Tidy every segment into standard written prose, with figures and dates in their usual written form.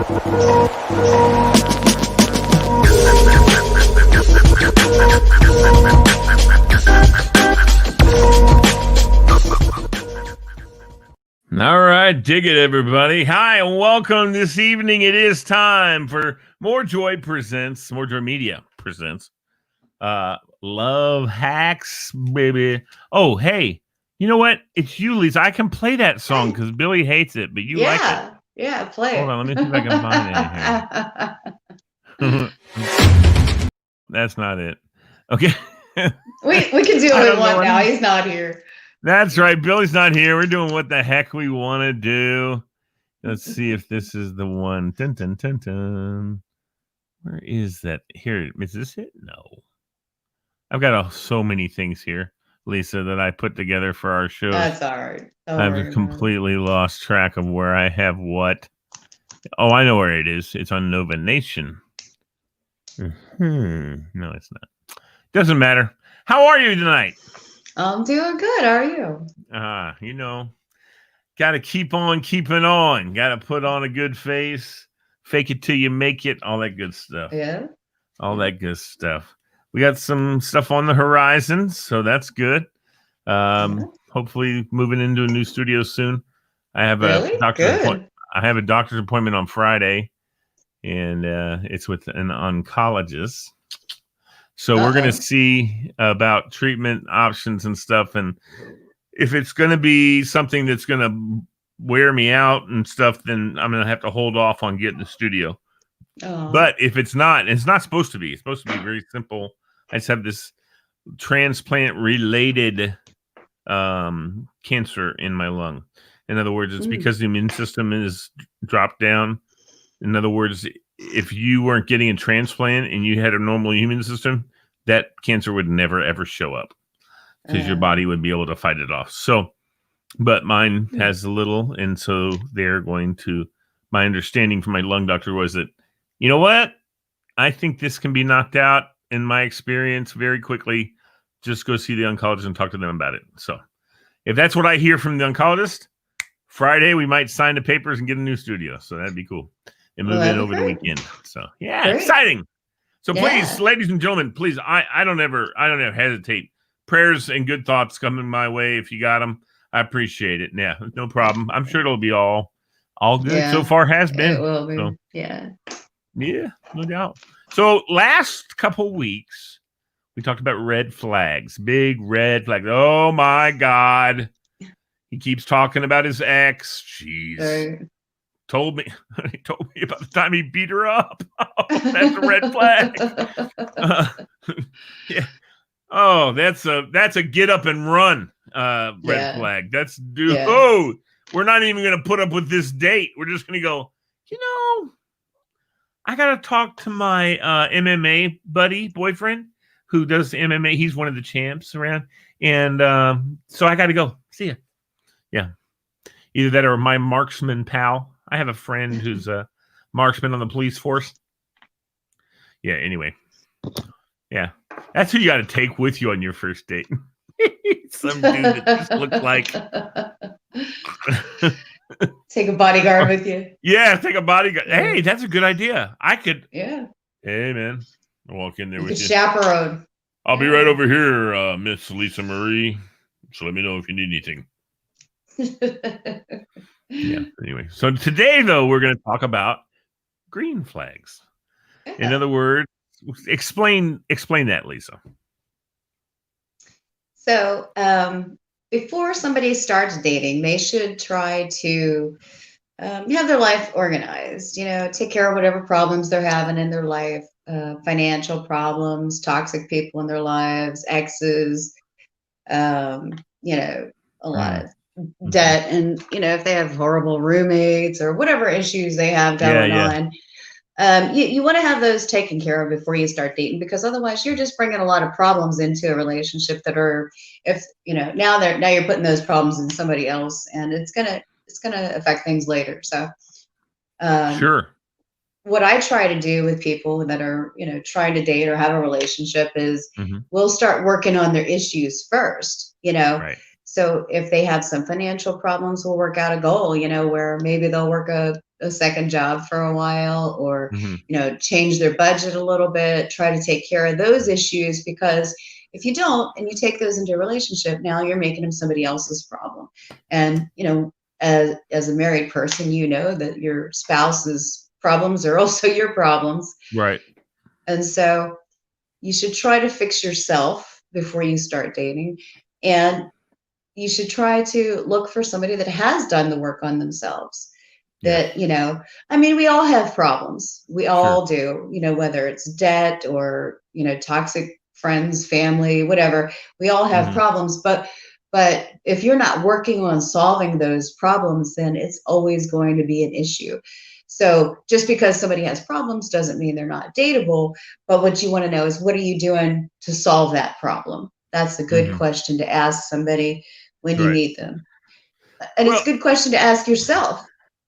All right, dig it, everybody. Hi, and welcome this evening. It is time for MoreJoy presents, MoreJoy Media presents, Love Hacks, baby. Oh, hey, you know what? It's you, Lisa. I can play that song because Billy hates it, but you like it. Yeah, play Hold it. on, let me see if I can find it here. That's not it. Okay. we can do what we want now. He's not here. That's right. Billy's not here. We're doing what the heck we want to do. Let's see if this is the one. Dun, dun, dun, dun. Where is that? Here. Is this it? No. I've got so many things here, Lisa, that I put together for our show. That's all right. I've completely lost track of where I have what. Oh, I know where it is. It's on Nova Nation. No, it's not. Doesn't matter. How are you tonight? I'm doing good. How are you? Got to keep on keeping on. Got to put on a good face. Fake it till you make it. All that good stuff. Yeah. All that good stuff. We got some stuff on the horizon, so that's good. Hopefully moving into a new studio soon. I have a doctor's appointment on Friday, and it's with an oncologist. So we're going to see about treatment options and stuff. And if it's going to be something that's going to wear me out and stuff, then I'm going to have to hold off on getting the studio. But if it's not supposed to be. It's supposed to be very simple. I just have this transplant-related cancer in my lung. In other words, it's because the immune system is dropped down. In other words, if you weren't getting a transplant and you had a normal immune system, that cancer would never, ever show up because your body would be able to fight it off. So, but mine has a little. And so they're going to, my understanding from my lung doctor was that, you know what? I think this can be knocked out in my experience very quickly. Just go see the oncologist and talk to them about it. So if that's what I hear from the oncologist, Friday, we might sign the papers and get a new studio. So that'd be cool. And move in over the weekend. So yeah, great. Exciting. So please, ladies and gentlemen, please, I don't ever hesitate. Prayers and good thoughts coming my way. If you got them, I appreciate it. Yeah, no problem. I'm sure it'll be all good so far. Has been. It will be. So, yeah, no doubt. So last couple weeks, we talked about red flags, big red flags. Oh my God. He keeps talking about his ex. Jeez. Right. He told me about the time he beat her up. Oh, that's a red flag. Yeah. Oh, that's a get up and run red flag. That's dude. Yeah. Oh, we're not even going to put up with this date. We're just going to go, I got to talk to my MMA boyfriend who does MMA. He's one of the champs around. And so I got to go. See ya. Yeah. Either that or my marksman pal. I have a friend who's a marksman on the police force. Yeah, anyway. Yeah. That's who you got to take with you on your first date. Some dude that just looks like... Take a bodyguard with you. Yeah, take a bodyguard. Hey, that's a good idea. I could... Yeah. Hey, man. I'll walk in there with you. Chaperone. I'll be right over here, Miss Lisa Marie. So let me know if you need anything. Yeah. Anyway, so today though we're going to talk about green flags. In other words, explain that, Lisa. So, before somebody starts dating, they should try to have their life organized. Take care of whatever problems they're having in their life, financial problems, toxic people in their lives, exes. A lot of debt, and if they have horrible roommates or whatever issues they have going on, you want to have those taken care of before you start dating, because otherwise you're just bringing a lot of problems into a relationship that are, now you're putting those problems in somebody else, and it's gonna affect things later. So sure. What I try to do with people that are trying to date or have a relationship is we'll start working on their issues first. Right. So if they have some financial problems, we'll work out a goal, where maybe they'll work a a second job for a while, or, Mm-hmm. change their budget a little bit, try to take care of those issues, because if you don't, and you take those into a relationship, now you're making them somebody else's problem. And, as a married person, that your spouse's problems are also your problems. Right. And so you should try to fix yourself before you start dating. And you should try to look for somebody that has done the work on themselves. Yes. That, I mean, we all have problems. We all Sure. do, whether it's debt or, toxic friends, family, whatever. We all have Mm-hmm. problems. But if you're not working on solving those problems, then it's always going to be an issue. So just because somebody has problems doesn't mean they're not dateable. But what you want to know is, what are you doing to solve that problem? That's a good Mm-hmm. question to ask somebody when you Right. meet them. And it's Well, a good question to ask yourself.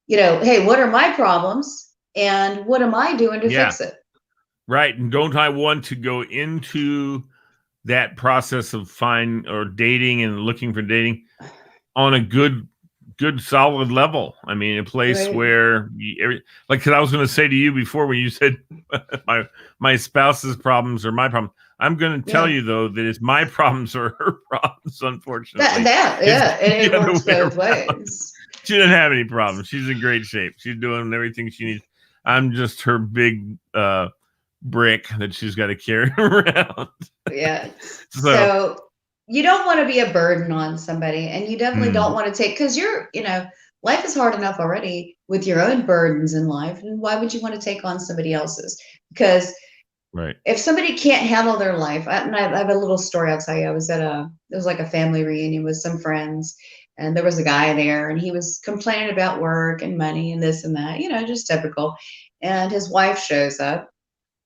Hey, what are my problems and what am I doing to fix it? Right. And don't I want to go into that process of dating and looking for dating on a good solid level? I mean, a place Right. where because I was going to say to you before, when you said my spouse's problems are my problem, I'm going to tell you though that it's my problems or her problems. Unfortunately, And it works both around. ways. She doesn't have any problems. She's in great shape. She's doing everything she needs. I'm just her big brick that she's got to carry around. Yeah. So you don't want to be a burden on somebody, and you definitely don't want to take, because life is hard enough already with your own burdens in life. And why would you want to take on somebody else's? Because if somebody can't handle their life, I have a little story I'll tell you. I was it was like a family reunion with some friends, and there was a guy there, and he was complaining about work and money and this and that, just typical. And his wife shows up,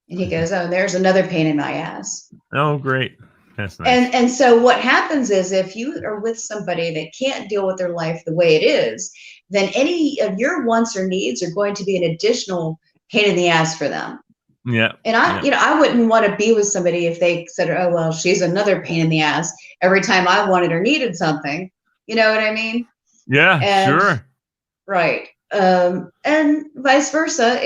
and he goes, "Oh, there's another pain in my ass." Oh, great. That's nice. And so what happens is, if you are with somebody that can't deal with their life the way it is, then any of your wants or needs are going to be an additional pain in the ass for them. Yeah. And I wouldn't want to be with somebody if they said, "Oh, well, she's another pain in the ass every time I wanted or needed something." You know what I mean? Yeah, And sure. right. And vice versa.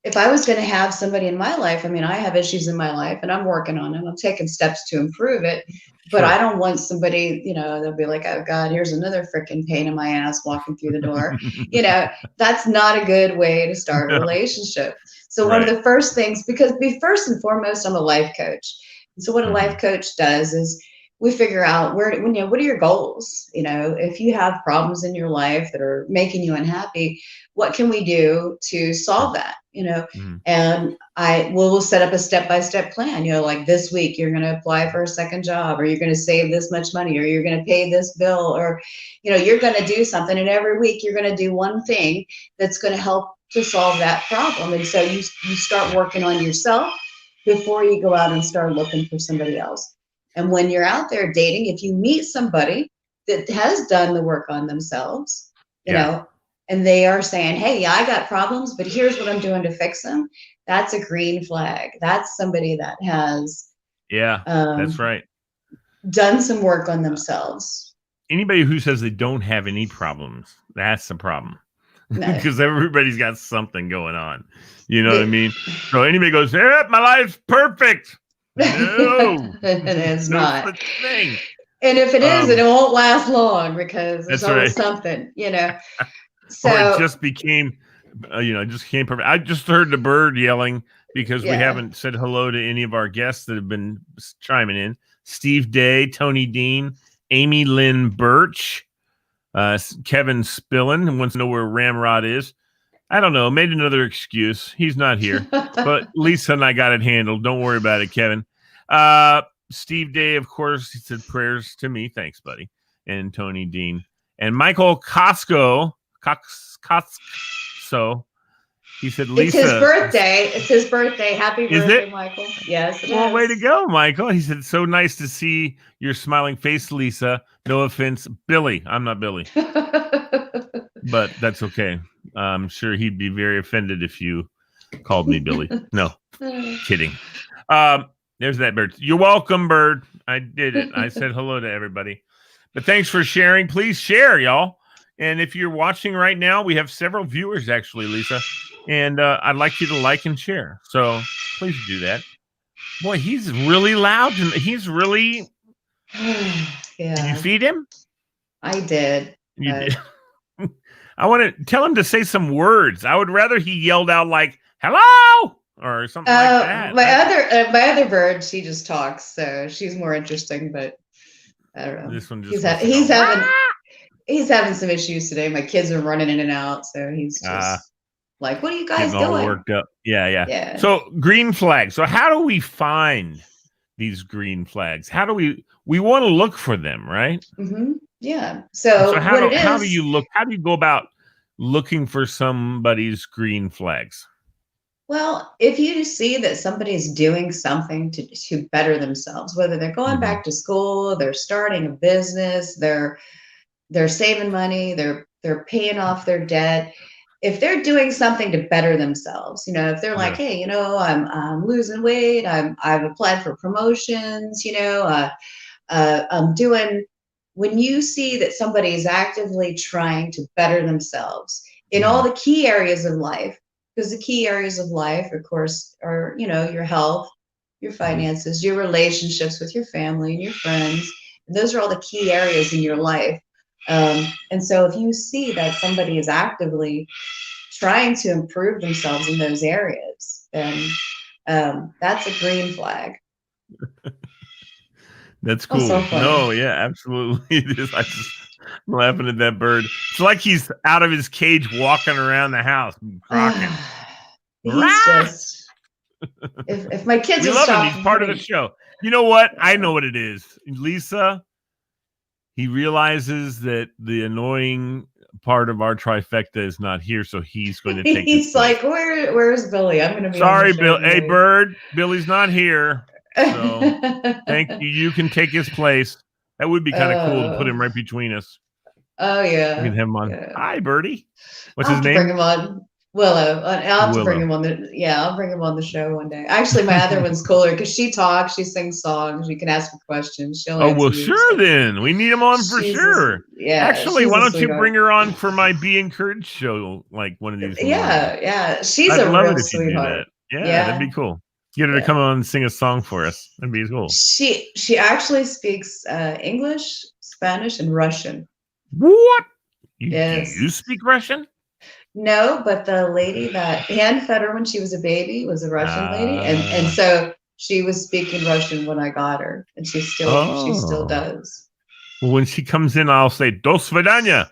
If I was going to have somebody in my life, I mean, I have issues in my life and I'm working on them. I'm taking steps to improve it, but I don't want somebody, they'll be like, "Oh God, here's another freaking pain in my ass walking through the door." That's not a good way to start a relationship. So one of the first things, because first and foremost, I'm a life coach. And so what a life coach does is we figure out what are your goals? If you have problems in your life that are making you unhappy, what can we do to solve that? And we'll set up a step-by-step plan. Like this week, you're going to apply for a second job, or you're going to save this much money, or you're going to pay this bill, or, you're going to do something. And every week you're going to do one thing that's going to help to solve that problem. And so you start working on yourself before you go out and start looking for somebody else. And when you're out there dating, if you meet somebody that has done the work on themselves, and they are saying, "Hey, yeah, I got problems, but here's what I'm doing to fix them," that's a green flag. That's somebody that has that's right, done some work on themselves. Anybody who says they don't have any problems, that's the problem. No. Because everybody's got something going on. You know what I mean? So anybody goes, "Yeah, my life's perfect." No, it's no not. such thing. And if it is, it won't last long, because there's always something, So or it just became, just became perfect. I just heard the bird yelling because we haven't said hello to any of our guests that have been chiming in. Steve Day, Tony Dean, Amy Lynn Birch, Kevin Spillin wants to know where Ramrod is. I don't know. Made another excuse. He's not here. But Lisa and I got it handled. Don't worry about it, Kevin. Steve Day, of course, he said prayers to me. Thanks, buddy. And Tony Dean. And Michael Costco. So he said, "Lisa, it's his birthday. It's his birthday. Happy birthday, Michael." Yes, it is. Way to go, Michael. He said, "So nice to see your smiling face, Lisa. No offense, Billy." I'm not Billy. But that's okay. I'm sure he'd be very offended if you called me Billy. No, kidding. There's that bird. You're welcome, bird. I did it. I said hello to everybody. But thanks for sharing. Please share, y'all. And if you're watching right now, we have several viewers actually, Lisa. And I'd like you to like and share. So please do that. Boy, he's really loud. And he's really. Yeah. Did you feed him? I did. You did. I want to tell him to say some words. I would rather he yelled out like "hello" or something like that. My other bird, she just talks, so she's more interesting. But I don't know. This one just he's having some issues today. My kids are running in and out, so he's just like, "What are you guys doing?" All worked up. Yeah. So green flags. So how do we find these green flags? How do we want to look for them, right? Mm-hmm. Yeah. So how do you look? How do you go about looking for somebody's green flags? Well, if you see that somebody's doing something to better themselves, whether they're going back to school, they're starting a business, they're saving money, they're paying off their debt. If they're doing something to better themselves, if they're like, hey, I'm losing weight, I've applied for promotions, I'm doing. When you see that somebody is actively trying to better themselves in all the key areas of life, because the key areas of life, of course, are, your health, your finances, your relationships with your family and your friends. And those are all the key areas in your life. And so if you see that somebody is actively trying to improve themselves in those areas, then that's a green flag. That's cool. So no, yeah, absolutely. It is. I'm laughing at that bird. It's like he's out of his cage walking around the house, crocking. He's just. If my kids we love him. He's part of the show. You know what? I know what it is. Lisa, he realizes that the annoying part of our trifecta is not here, so he's going to take He's like, where's Billy? I'm going to be sorry, Bill. Hey, bird. Billy's not here. So thank you. You can take his place. That would be kind of cool to put him right between us. Oh, yeah. We can have him on. Yeah. Hi, Birdie. What's I'll his name? Bring him on. Willow. I'll have to bring him on I'll bring him on the show one day. Actually, my other one's cooler because she talks, she sings songs, you can ask her questions. She'll answer sure then. We need him on for sure. Actually, why don't you bring her on for my Be Encouraged show like one of these mornings? Yeah. She's a real sweetheart. Yeah, that'd be cool. Get her to come on and sing a song for us. That'd be cool. She actually speaks English, Spanish, and Russian. What? Do you speak Russian? No, but the lady that Ann fed her when she was a baby was a Russian lady, and so she was speaking Russian when I got her, and she still does. Well, when she comes in, I'll say "Do svidanya."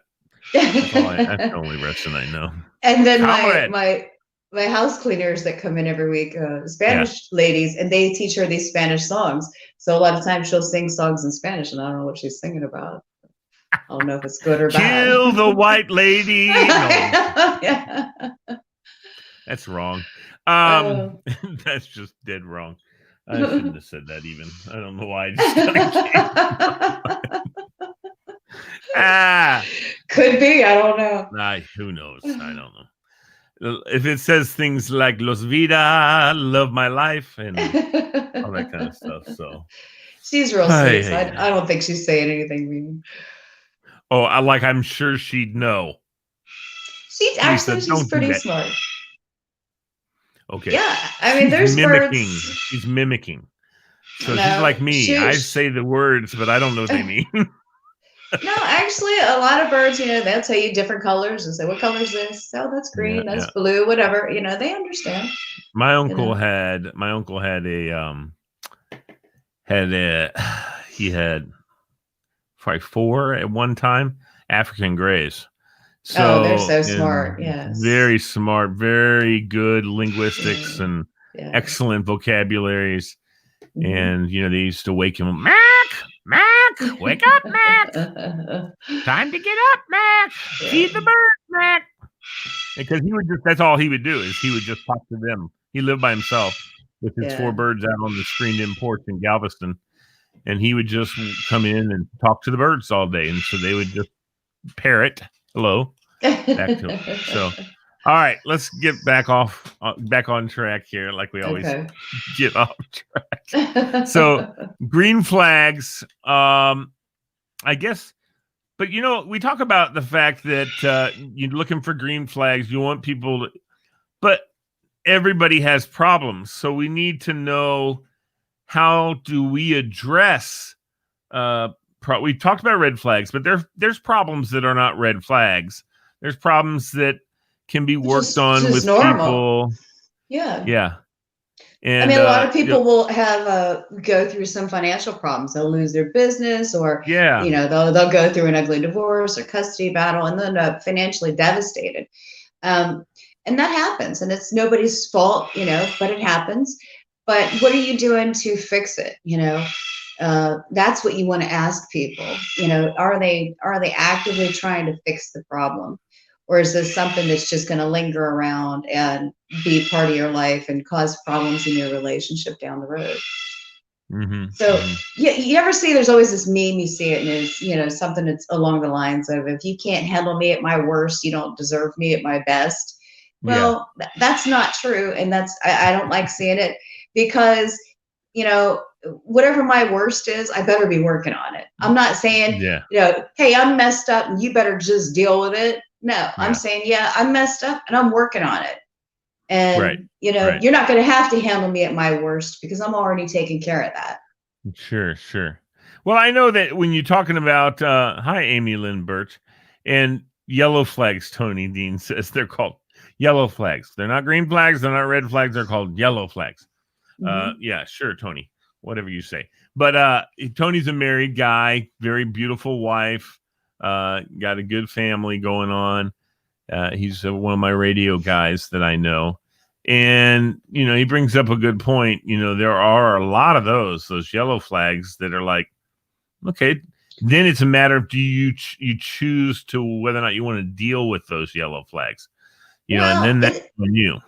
That's the only Russian I know. And then my house cleaners that come in every week, Spanish ladies, and they teach her these Spanish songs. So a lot of times she'll sing songs in Spanish, and I don't know what she's singing about. I don't know if it's good or bad. Kill the white lady. No. That's wrong. That's just dead wrong. I shouldn't have said that even. I don't know why I just Could be. I don't know. Who knows? I don't know. If it says things like Los Vida, love my life, and all that kind of stuff. So she's real sweet. So I don't think she's saying anything mean. Oh, I'm sure she'd know. She's pretty smart. Okay. Yeah, I mean, there's mimicking. birds. She's mimicking. So she's like me. I say the words, but I don't know what they mean. No, actually, a lot of birds, they'll tell you different colors and say, "What color is this? Oh, that's green. That's blue. Whatever." They understand. My uncle had he had probably 4 at one time African grays. So they're so smart. Yes, very smart, very good linguistics and excellent vocabularies. Mm-hmm. And they used to wake him up, Mac, wake up, Mac. Time to get up, Mac. Feed the birds, Mac. Because that's all he would do is he would just talk to them. He lived by himself with his 4 birds out on the screened-in porch in Galveston. And he would just come in and talk to the birds all day. And so they would just parrot, hello, back to him. So, all right, let's get back on track here like we always get off track. So, green flags, I guess But we talk about the fact that you're looking for green flags. You want people to, but everybody has problems. So we need to know, how do we address we talked about red flags, but there's problems that are not red flags. There's problems that can be worked on just with normal. people. Yeah. Yeah. I And mean, a lot of people will have go through some financial problems. They'll lose their business, or yeah. they'll go through an ugly divorce or custody battle, and then financially devastated. And that happens, and it's nobody's fault, but it happens. But what are you doing to fix it? That's what you want to ask people. Are they actively trying to fix the problem, or is this something that's just going to linger around and be part of your life and cause problems in your relationship down the road? Mm-hmm. So Mm-hmm. you ever see, there's always this meme, you see it, and it's something that's along the lines of, if you can't handle me at my worst, you don't deserve me at my best. Well, that's not true, and I don't like seeing it, because whatever my worst is, I better be working on it. I'm not saying, hey, I'm messed up and you better just deal with it. No, I'm saying, yeah, I'm messed up and I'm working on it. And, you're not going to have to handle me at my worst, because I'm already taking care of that. Sure. Well, I know that when you're talking about, hi, Amy Lynn Birch, and yellow flags, Tony Dean says they're called yellow flags. They're not green flags. They're not red flags. They're called yellow flags. Mm-hmm. Yeah, sure, Tony, whatever you say. But Tony's a married guy, very beautiful wife, got a good family going on. He's one of my radio guys that I know. And, he brings up a good point. There are a lot of those yellow flags that are like, okay, then it's a matter of, do you choose to whether or not you want to deal with those yellow flags, and then that's on you.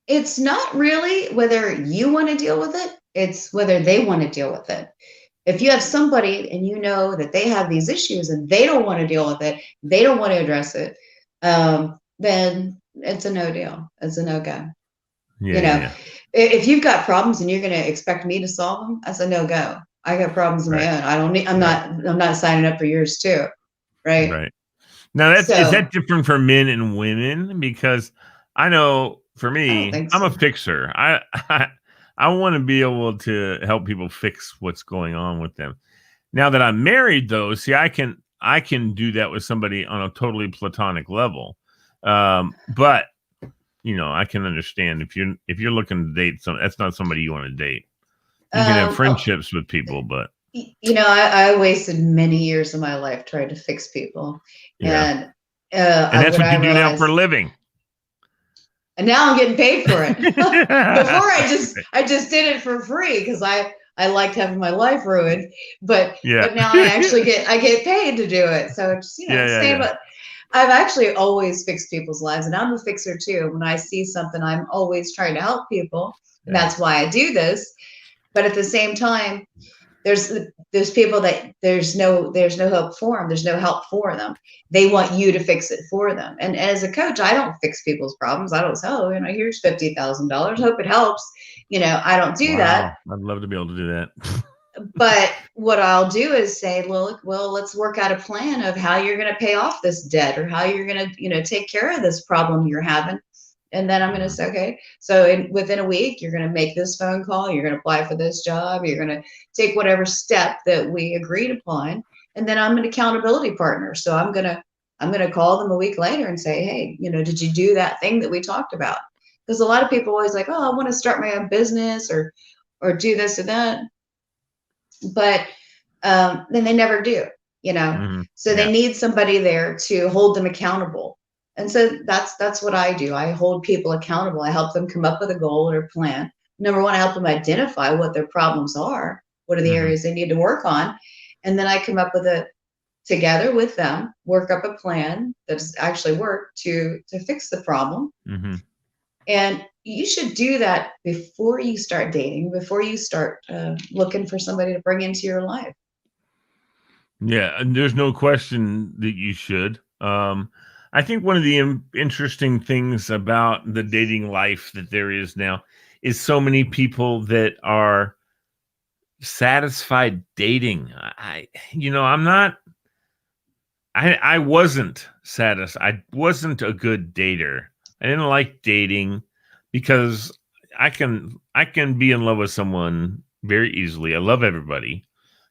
It's not really whether you want to deal with it. It's whether they want to deal with it. If you have somebody and you know that they have these issues and they don't want to deal with it, they don't want to address it, then it's a no deal. It's a no go. If you've got problems and you're going to expect me to solve them, that's a no go. I got problems of my own. I'm not signing up for yours too. Right. Now is that different for men and women? Because I know for me, I'm a fixer. I want to be able to help people fix what's going on with them. Now that I'm married, though, see, I can do that with somebody on a totally platonic level. But I can understand if you're looking to date that's not somebody you want to date. You can have friendships with people, but I wasted many years of my life trying to fix people, and that's what you do now for a living. And now I'm getting paid for it. Before I just did it for free because I liked having my life ruined. But now I get paid to do it. So it's But I've actually always fixed people's lives, and I'm a fixer too. When I see something, I'm always trying to help people. And that's why I do this. But at the same time, there's people that there's no help for them. There's no help for them. They want you to fix it for them. And as a coach, I don't fix people's problems. I don't say, here's $50,000. Hope it helps. I don't do that. I'd love to be able to do that. But what I'll do is say, well, let's work out a plan of how you're going to pay off this debt, or how you're going to, take care of this problem you're having. And then I'm going to say, okay, so within a week, you're going to make this phone call. You're going to apply for this job. You're going to take whatever step that we agreed upon. And then I'm an accountability partner. So I'm going to call them a week later and say, hey, did you do that thing that we talked about? Because a lot of people always like, oh, I want to start my own business or do this or that. But then they never do, Mm-hmm. So they need somebody there to hold them accountable. And so that's what I do. I hold people accountable. I help them come up with a goal or a plan. Number one, I help them identify what their problems are. What are the areas they need to work on? And then I come up with together with them, work up a plan that's actually worked to fix the problem. Mm-hmm. And you should do that before you start dating, before you start looking for somebody to bring into your life. Yeah, and there's no question that you should. I think one of the interesting things about the dating life that there is now is so many people that are satisfied dating. I'm not I wasn't satisfied. I wasn't a good dater. I didn't like dating because I can be in love with someone very easily. I love everybody.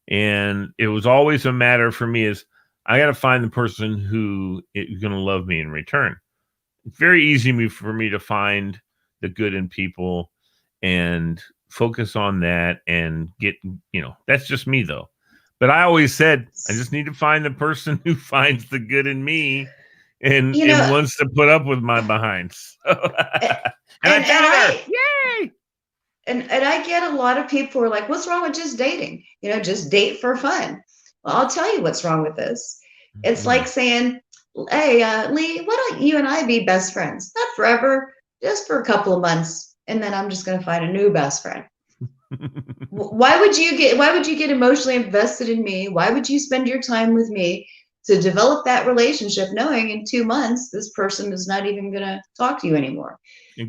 And it was always a matter for me is I got to find the person who is going to love me in return. It's very easy for me to find the good in people and focus on that and get, that's just me though. But I always said, I just need to find the person who finds the good in me and, You and know, wants to put up with my behind. So, and I and found her. I Yay! and I get a lot of people who are like, what's wrong with just dating? Just date for fun. Well, I'll tell you what's wrong with this. It's Mm. like saying, hey, Lee, why don't you and I be best friends? Not forever, just for a couple of months. And then I'm just going to find a new best friend. Why would you get emotionally invested in me? Why would you spend your time with me to develop that relationship knowing in 2 months this person is not even going to talk to you anymore?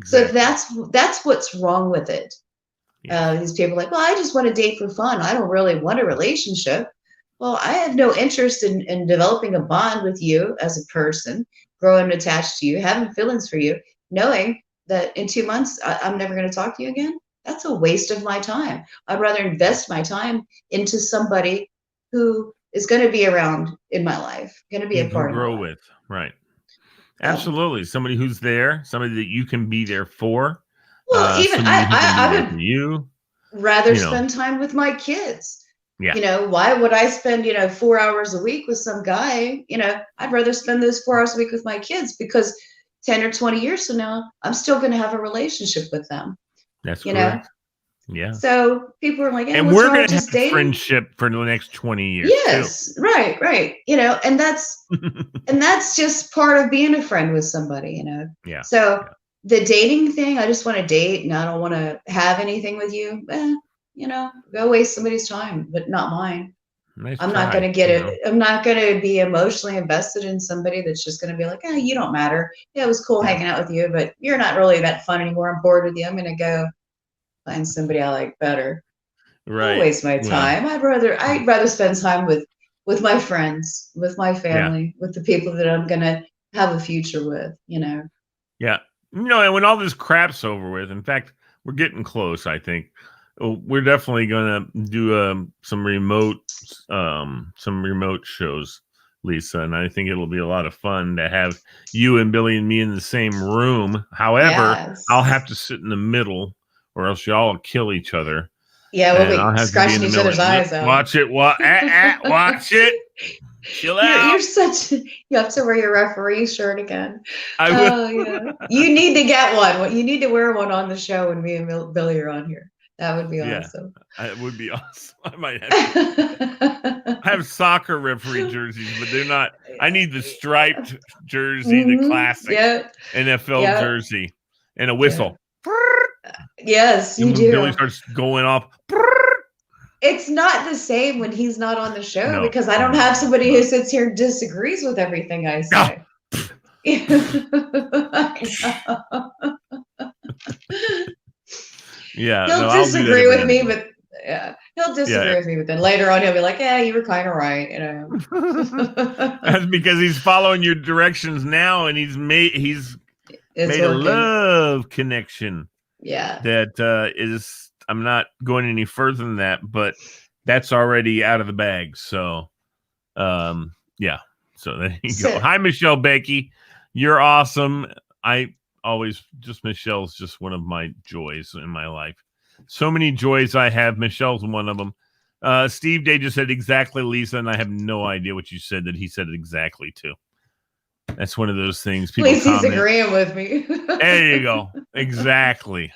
So Exactly. that's what's wrong with it. Yeah. These people are like, well, I just want to date for fun. I don't really want a relationship. Well, I have no interest in developing a bond with you as a person, growing attached to you, having feelings for you, knowing that in 2 months I'm never going to talk to you again. That's a waste of my time. I'd rather invest my time into somebody who is going to be around in my life, going to be You a can part of my grow life. with. Right. So, Absolutely. Somebody who's there, somebody that you can be there for, well, even somebody who can be I there would for you. rather You know, spend time with my kids. yeah, Why would I spend, 4 hours a week with some guy? I'd rather spend those 4 hours a week with my kids because 10 or 20 years from now, I'm still going to have a relationship with them, that's you know? correct. Yeah. So people are like, yeah, And what's we're wrong going with to just have dating? friendship for the next 20 years too. Yes, right, right. And that's just part of being a friend with somebody. Yeah. So Yeah. the dating thing, I just want to date and I don't want to have anything with you. Go waste somebody's time, but not mine. Nice I'm not going try, to get it. I'm not going to be emotionally invested in somebody that's just going to be like, you don't matter. Yeah, it was cool Yeah. hanging out with you, but you're not really that fun anymore. I'm bored with you. I'm going to go find somebody I like better. Don't Right. waste my Well, time. I'd rather spend time with my friends, with my yeah. family, with the people that I'm going to have a future with. Yeah. And when all this crap's over with, in fact, we're getting close, I think. We're definitely going to do some remote shows, Lisa, and I think it'll be a lot of fun to have you and Billy and me in the same room. However, I'll have Yes. to sit in the middle or else y'all will kill each other. Yeah, we'll And be I'll have to be in scratching the each middle. other's eyes out. Watch it. Watch it. Chill You're out. such. You have to wear your referee shirt again. I will. Oh yeah, you need to get one. You need to wear one on the show when me and Billy are on here. That would be Yeah, awesome. it would be awesome. I might have to. I have soccer referee jerseys, but they're not. I need the striped jersey, the classic Yeah, NFL yeah, jersey, and a yeah. whistle. Yes, you And when Billy do. starts going off, It's not the same when he's not on the show no, because I don't have no, it's somebody who not. sits here and disagrees with everything I Ah! say. I know. Yeah, He'll no, I'll do that disagree every with now me, and but yeah, he'll disagree again. with me, but then later on he'll be like, "Yeah, you were kind of right," Yeah. That's because he's following your directions now, and he's It's made a working. love connection Yeah. that is. I'm not going any further than that, but that's already out of the bag. So, yeah. So there you go. So Hi, Michelle Becky. You're awesome. I always Michelle's just one of my joys in my life. So many joys I have. Michelle's one of them. Steve Day just said exactly, Lisa, and I have no idea what you said that he said it exactly to. That's one of those things at people least he's comment. agreeing with me. There you go. Exactly.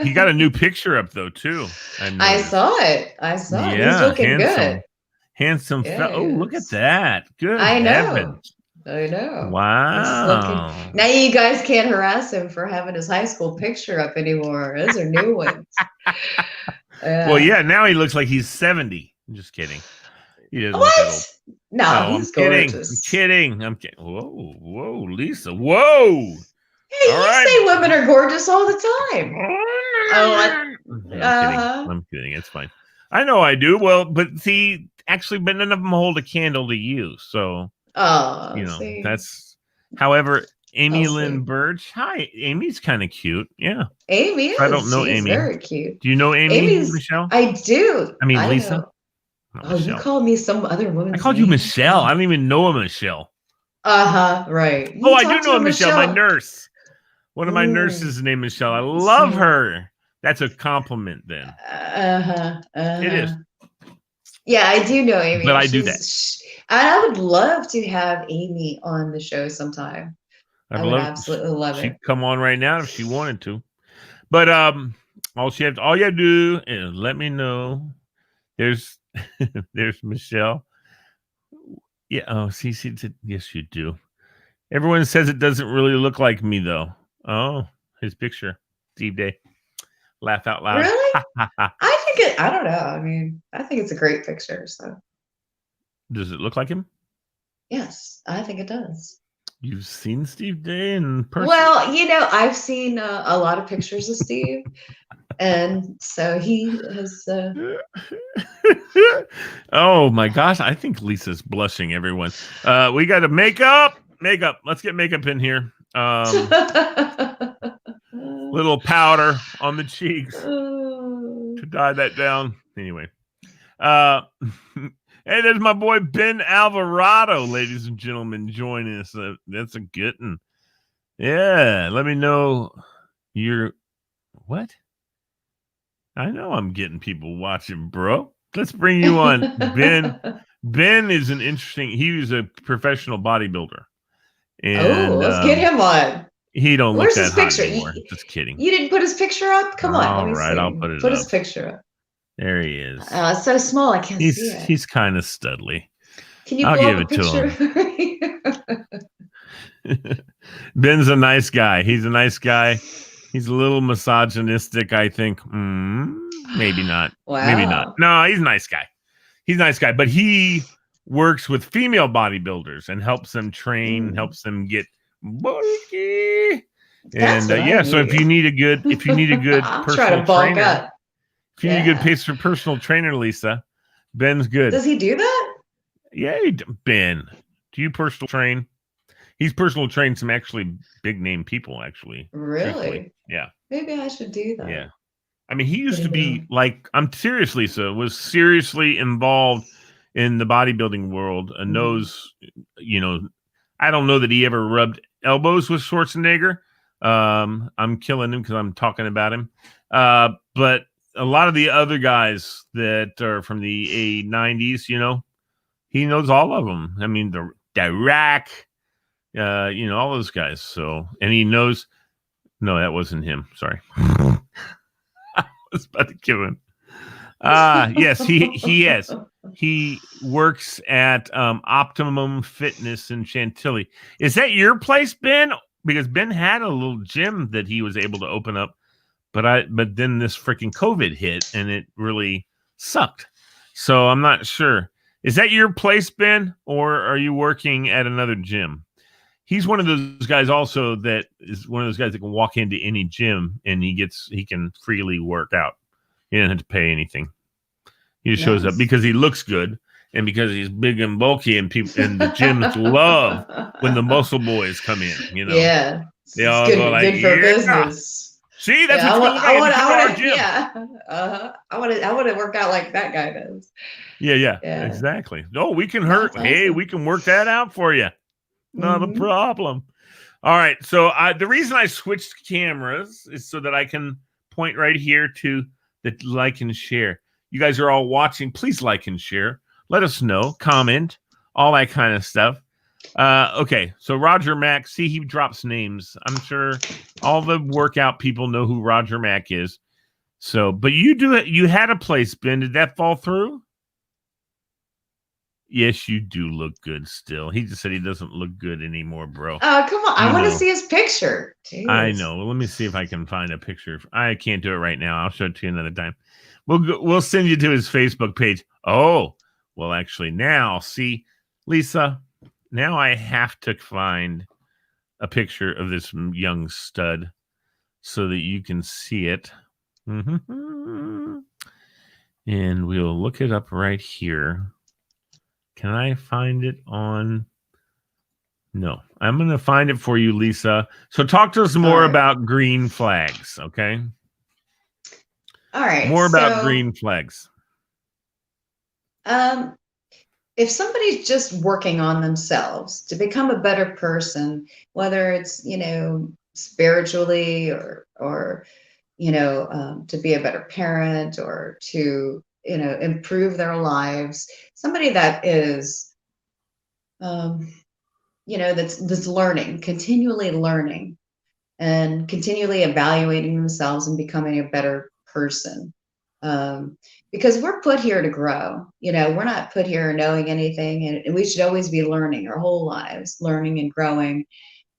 He got a new picture up though too. I I noticed. saw it. I saw it. He's Yeah, looking good. handsome. Yeah, he Oh, look at is. that. Good I know. heavens. I know. He's looking. Wow. Now you guys can't harass him for having his high school picture up anymore. Those are new ones. Well, Yeah. yeah, now he looks like he's 70. I'm just kidding. He doesn't look that old. What? No, No, I'm he's kidding. I'm gorgeous. kidding. I'm kidding. Whoa, Lisa. Whoa. Hey, All you right. say women are gorgeous all the time. Oh, I'm kidding. I'm kidding. It's fine. I know I do. Well, but see, actually, but none of them hold a candle to you. So Oh, You know, see, that's. However, I'll Amy Lynn see. Birch. Hi, Amy's kind of cute. Yeah. Amy I don't is. know She's Amy. very cute. Do you know Amy, Amy's. Michelle? I do. I mean, I Lisa. know. Not Oh, you Michelle. called me some other I woman's called you name. Michelle. I don't even know a Michelle. Right. Oh, You I do talked to know a a Michelle, my Michelle. nurse. One of my Ooh, nurses is named Michelle. I love see. her. That's a compliment then. It is. Yeah, I do know But Amy. I do that. I would love to have Amy on the show sometime. I'd I would love absolutely love she'd it. come on right now if she wanted to. But all you have to do is let me know. There's there's Michelle. Yeah, oh, see, yes, you do. Everyone says it doesn't really look like me though. Oh, his picture. Steve Day. Laugh out loud. Really? I think it. I don't know. I mean, I think it's a great picture. So Does it look like him? yes, I think it does. You've seen Steve Day in person? Well, I've seen a lot of pictures of Steve, and so he has. Oh my gosh, I think Lisa's blushing, everyone. We got to makeup. Let's get makeup in here. Little powder on the cheeks to dye that down. Anyway. Hey, there's my boy Ben Alvarado, ladies and gentlemen, joining us. That's a good one. Yeah, let me know you're what? I know I'm getting people watching, bro. Let's bring you on. Ben is an interesting. He was a professional bodybuilder, Oh, and let's get him on. he don't look Where's that his hot picture? anymore. Just kidding. You didn't put his picture up? Come on, let All me right, I'll see. put it Put up. his picture up. There he is. It's so small, I can't see it. He's kind of studly. Can you I'll blow give up a it to picture? him. Ben's a nice guy. He's a nice guy. He's a little misogynistic, I think. Maybe not. Maybe not. Wow. No, he's a nice guy. He's a nice guy, but he works with female bodybuilders and helps them train, helps them get bulky. That's And what I yeah, so need. if you need a good I'm trying personal to bulk trainer, up. if you need a good personal trainer, Lisa, Ben's good. Does he do that? Yeah, Ben. Do you personal train? He's personal trained some actually big name people, actually. Really? Truthfully. Yeah. Maybe I should do that. Yeah. I mean, he used to be like, I'm seriously was seriously involved in the bodybuilding world and knows, I don't know that he ever rubbed elbows with Schwarzenegger. I'm killing him because I'm talking about him. But a lot of the other guys that are from the 90s, he knows all of them. I mean, the Rack, all those guys. So, and he knows, no, that wasn't him. Sorry. I was about to kill him. Yes, he is. He works at Optimum Fitness in Chantilly. Is that your place, Ben? Because Ben had a little gym that he was able to open up, but then this freaking COVID hit and it really sucked. So I'm not sure. Is that your place, Ben, or are you working at another gym? He's one of those guys also that is one of those guys that can walk into any gym and he can freely work out. He doesn't have to pay anything. He just shows up because he looks good and because he's big and bulky, and people and the gyms love when the muscle boys come in. Yeah, they all go like, good for business. See, that's what's going on. I want to work out like that guy does. Yeah, exactly. Oh, we can hurt. Awesome. Hey, we can work that out for you. Not a problem. All right. So the reason I switched cameras is so that I can point right here to the like and share. You guys are all watching. Please like and share. Let us know. Comment. All that kind of stuff. Okay. So Roger Mack. See, he drops names. I'm sure all the workout people know who Roger Mack is. So, but you had a place, Ben. Did that fall through? Yes, you do look good still. He just said he doesn't look good anymore, bro. Oh, come on. I want to see his picture. Jeez. I know. Well, let me see if I can find a picture. I can't do it right now. I'll show it to you another time. We'll send you to his Facebook page. Oh, well, actually now, see, Lisa, now I have to find a picture of this young stud so that you can see it. And we'll look it up right here. Can I find it on No, I'm going to find it for you, Lisa. So talk to us All more right. about green flags, okay? All right. More about So, green flags. um, if somebody's just working on themselves to become a better person, whether it's, spiritually or to be a better parent or to, improve their lives, somebody that is, um, that's learning, continually learning and continually evaluating themselves and becoming a better person. Um, because we're put here to grow. We're not put here knowing anything, and we should always be learning our whole lives, learning and growing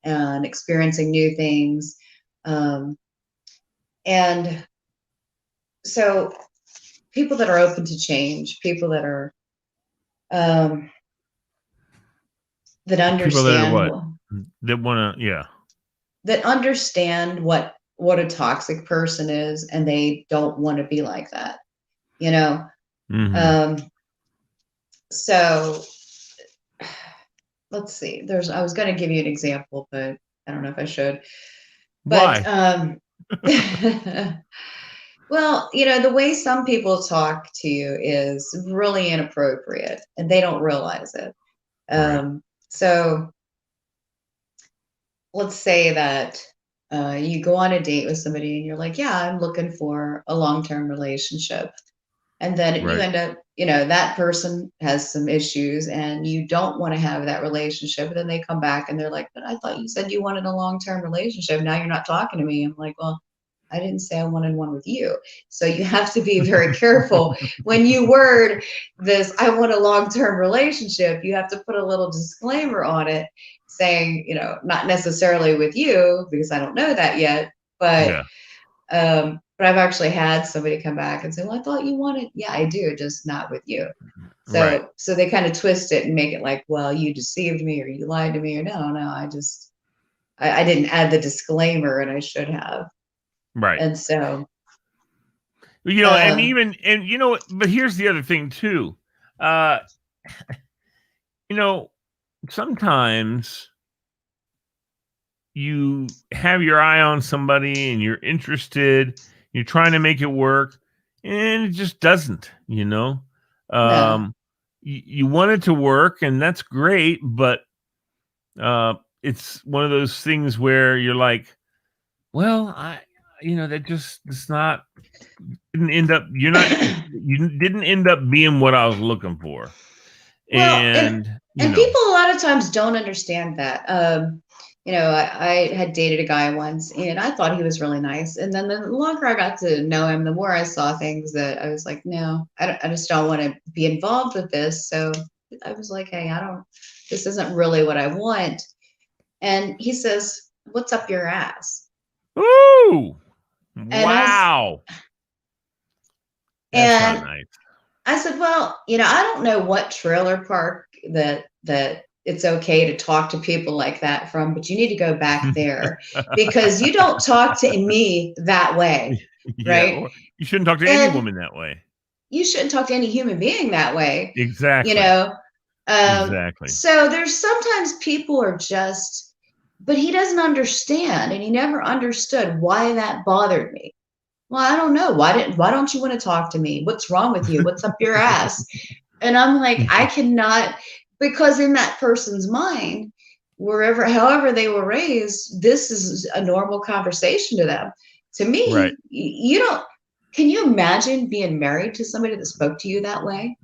and experiencing new things. Um, and so, people that are open to change, people that are um, that People that are understand what? That want to, yeah. that understand what a toxic person is, and they don't want to be like that. You know, Mm-hmm. um, so let's see. I was going to give you an example, but I don't know if I should. But Why? well, the way some people talk to you is really inappropriate, and they don't realize it. Right. So let's say that you go on a date with somebody, and you're like, "Yeah, I'm looking for a long-term relationship." And then you Right. end up, that person has some issues and you don't want to have that relationship. And then they come back and they're like, "But I thought you said you wanted a long-term relationship. Now you're not talking to me." I'm like, "Well, I didn't say I wanted one with you." So you have to be very careful when you word this, "I want a long-term relationship." You have to put a little disclaimer on it saying, not necessarily with you, because I don't know that yet, but Yeah. but I've actually had somebody come back and say, "Well, I thought you wanted." Yeah, I do, just not with you. Right. So they kind of twist it and make it like, "Well, you deceived me or you lied to me," or no, I didn't add the disclaimer and I should have. Right. And so, And uh, even, but here's the other thing too. Uh, you know, sometimes you have your eye on somebody and you're interested, you're trying to make it work, and it just doesn't, no. Um, you want it to work, and that's great, but it's one of those things where you're like, well, that just it's not didn't end up. You didn't end up being what I was looking for, Well, and and and people a lot of times don't understand that. I had dated a guy once, and I thought he was really nice. And then the longer I got to know him, the more I saw things that I was like, "No, I just don't want to be involved with this." So I was like, "Hey, I don't. This isn't really what I want." And he says, "What's up your ass?" ooh, And I s- wow, that's not and nice. I said, "Well, I don't know what trailer park that it's okay to talk to people like that from, but you need to go back there because you don't talk to me that way, Yeah, right? or you shouldn't talk to any And woman that way. you shouldn't talk to any human being that way, you Exactly. know? Exactly. So there's sometimes people are just, but he doesn't understand, and he never understood why that bothered me. Well, I don't know. Why don't you want to talk to me? What's wrong with you? What's up your ass? And I'm like, I cannot, because in that person's mind, however they were raised, this is a normal conversation to them. To Right. me, you don't, can you imagine being married to somebody that spoke to you that way?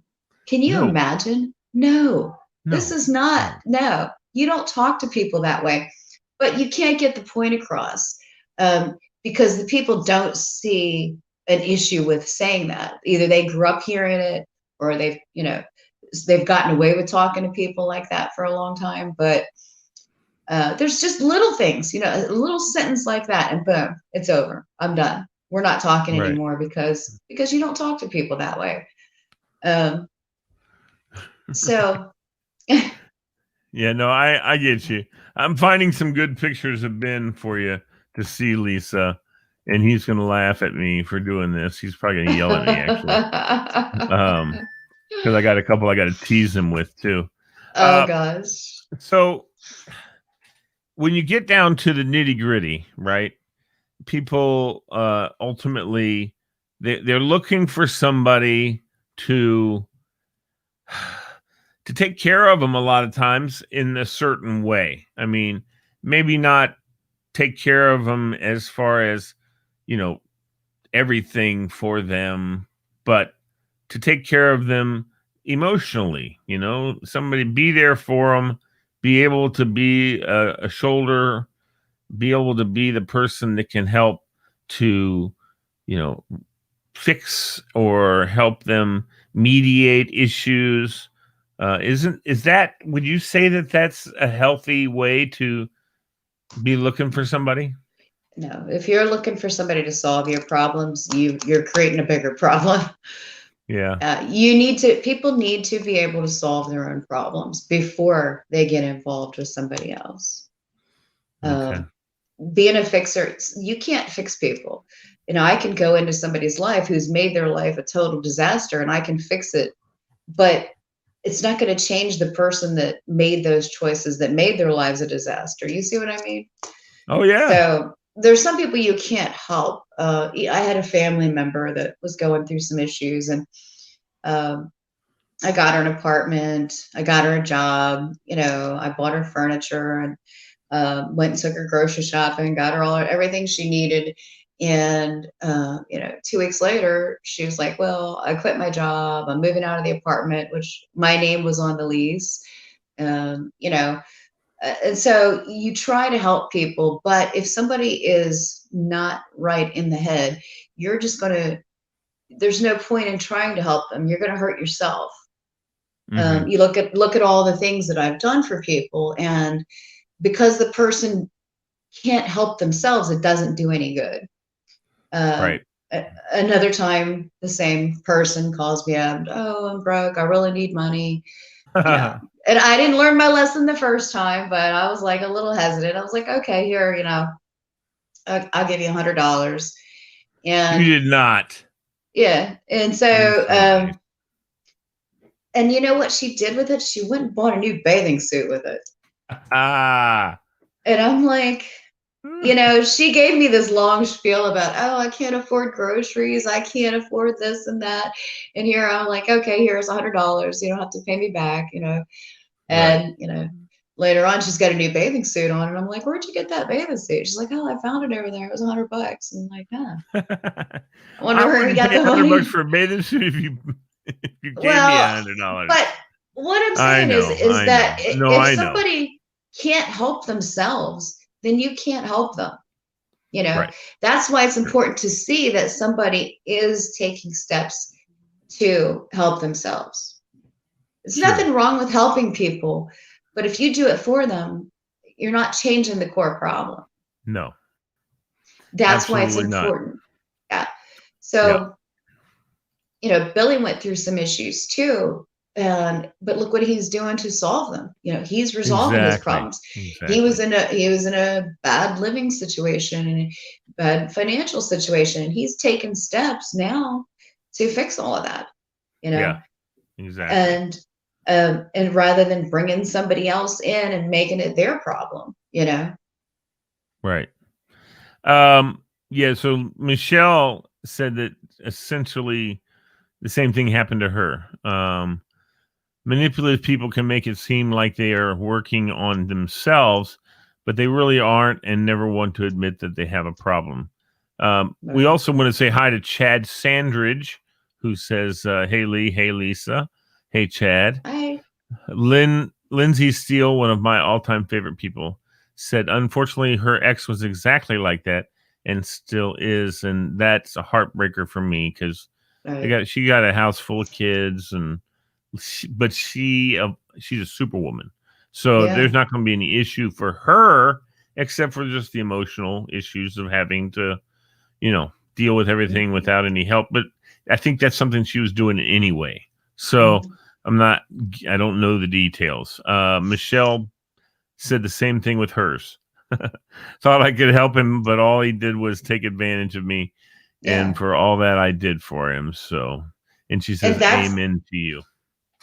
Can you No. imagine? No, this No. is not, No. no, you don't talk to people that way, but you can't get the point across because the people don't see an issue with saying that. Either they grew up hearing it or they've gotten away with talking to people like that for a long time. But there's just little things, a little sentence like that, and boom, it's over. I'm done. We're not talking Right. anymore because you don't talk to people that way. Um, so Yeah, no, I get you. I'm finding some good pictures of Ben for you to see, Lisa, and he's gonna laugh at me for doing this. He's probably gonna yell at me actually. Because I got a couple I got to tease him with too. Oh Uh, gosh. so when you get down to the nitty gritty, right? People ultimately they're looking for somebody to take care of them a lot of times in a certain way. I mean, maybe not take care of them as far as, you know, everything for them, but to take care of them emotionally, you know, somebody be there for them, be able to be a shoulder, be able to be the person that can help to, you know, fix or help them mediate issues. Would you say that that's a healthy way to be looking for somebody? No, if you're looking for somebody to solve your problems, you're creating a bigger problem. Yeah. People need to be able to solve their own problems before they get involved with somebody else. Okay. Being a fixer, you can't fix people. You know, I can go into somebody's life who's made their life a total disaster and I can fix it, but it's not going to change the person that made those choices, that made their lives a disaster. You see what I mean? Oh yeah. So there's some people you can't help. I had a family member that was going through some issues, and I got her an apartment. I got her a job. You know, I bought her furniture and went and took her grocery shopping, got her everything she needed. And, 2 weeks later, she was like, well, I quit my job. I'm moving out of the apartment, which my name was on the lease. Um, you know, and so you try to help people, but if somebody is not right in the head, you're just going to, there's no point in trying to help them. You're going to hurt yourself. Mm-hmm. You look at all the things that I've done for people, and because the person can't help themselves, it doesn't do any good. Right. Another time, the same person calls me up. Oh, I'm broke. I really need money. And I didn't learn my lesson the first time, but I was like a little hesitant. I was like, okay, here, I'll give you $100. You And did not. yeah, and You're so, so nice. and you know what she did with it? She went and bought a new bathing suit with it. Ah. And I'm like, she gave me this long spiel about, oh, I can't afford groceries. I can't afford this and that. And here I'm like, okay, here's $100. You don't have to pay me back. Right. And, later on, she's got a new bathing suit on. And I'm like, where'd you get that bathing suit? She's like, oh, I found it over there. It was $100. And I'm like, I I wonder where he wouldn't got pay the $100 money. for a bathing suit if you gave me Well, $100. but what I'm I saying is, know. is I that know. No, if I know. somebody can't help themselves, then you can't help them. Right. That's why it's Right. important to see that somebody is taking steps to help themselves. There's Sure. nothing wrong with helping people, but if you do it for them, you're not changing the core problem. No. That's why it's Absolutely not. important. Yeah. Yeah. So, Billy went through some issues too. But look what he's doing to solve them. He's resolving his Exactly. problems. He was Exactly. in a bad living situation and a bad financial situation. And he's taken steps now to fix all of that, you know, Yeah. Exactly. and and rather than bringing somebody else in and making it their problem. Right. Um, yeah, so Michelle said that essentially the same thing happened to her. Manipulative people can make it seem like they are working on themselves, but they really aren't and never want to admit that they have a problem. We Right. also want to say hi to Chad Sandridge, who says, hey, Lee, hey, Lisa, hey, Chad. I Lindsay Steele, one of my all-time favorite people, said, unfortunately, her ex was exactly like that and still is, and that's a heartbreaker for me because right. she got a house full of kids, but she's a superwoman, so Yeah. there's not going to be any issue for her except for just the emotional issues of having to, deal with everything Mhm. without any help. But I think that's something she was doing anyway. So Mhm. I don't know the details. Michelle said the same thing with hers. Thought I could help him, but all he did was take advantage of me. And Yeah. for all that I did for him. So, and she And says, amen to you.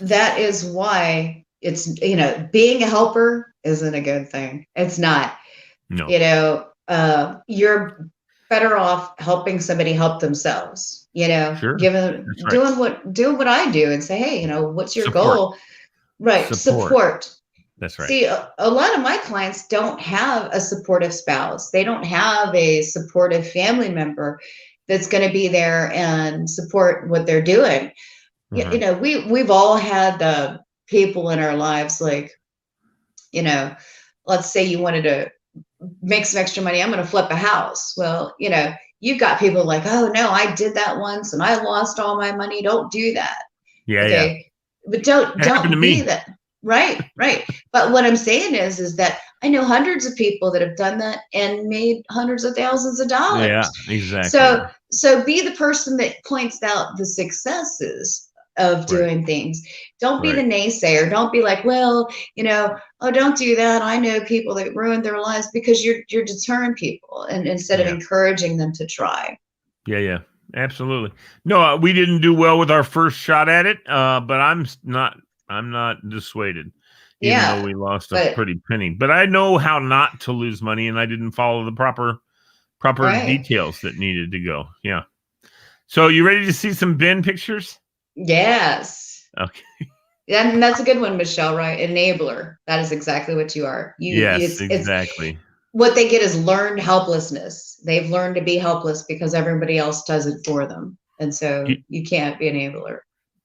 that is why it's, being a helper isn't a good thing. It's not. No. You're better off helping somebody help themselves, Sure. giving, That's right. doing what I do and say, hey, what's your Support. goal? Right. Support. That's right. See, a lot of my clients don't have a supportive spouse. They don't have a supportive family member that's going to be there and support what they're doing. We've all had the people in our lives, like, let's say you wanted to make some extra money. I'm going to flip a house. Well, you've got people like, oh no, I did that once and I lost all my money. Don't do that. Yeah. Okay. Yeah. But don't be that. Right. But what I'm saying is that I know hundreds of people that have done that and made hundreds of thousands of dollars. Yeah, exactly. So be the person that points out the successes of doing things. Don't be the naysayer. Don't be like, well, oh, don't do that. I know people that ruined their lives, because you're deterring people and instead of encouraging them to try. Yeah. Absolutely. No, we didn't do well with our first shot at it, but I'm not dissuaded, even though we lost a pretty penny. But I know how not to lose money, and I didn't follow the proper details that needed to go. Yeah. So you ready to see some Ben pictures? Yes. Okay. Yeah, and that's a good one, Michelle, right? Enabler. That is exactly what you are. Yes, exactly. What they get is learned helplessness. They've learned to be helpless because everybody else does it for them. And so you can't be an enabler.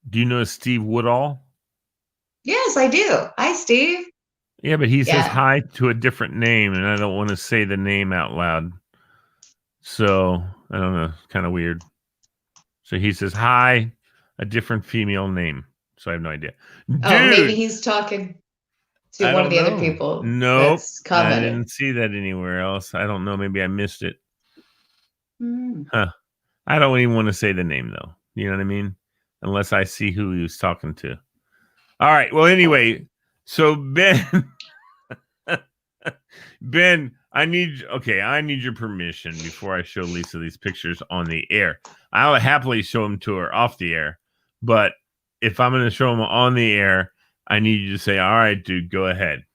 Do you know Steve Woodall? Yes, I do. Hi, Steve. Yeah, but he says hi to a different name, and I don't want to say the name out loud. So, I don't know. Kind of weird. So he says hi, a different female name. So I have no idea. Dude, maybe he's talking to one of the other people. Nope. I didn't see that anywhere else. I don't know. Maybe I missed it. Huh. I don't even want to say the name, though. You know what I mean? Unless I see who he was talking to. All right. Well, anyway, so Ben, I need your permission before I show Lisa these pictures on the air. I'll happily show them to her off the air, but if I'm going to show them on the air, I need you to say, all right, dude, go ahead.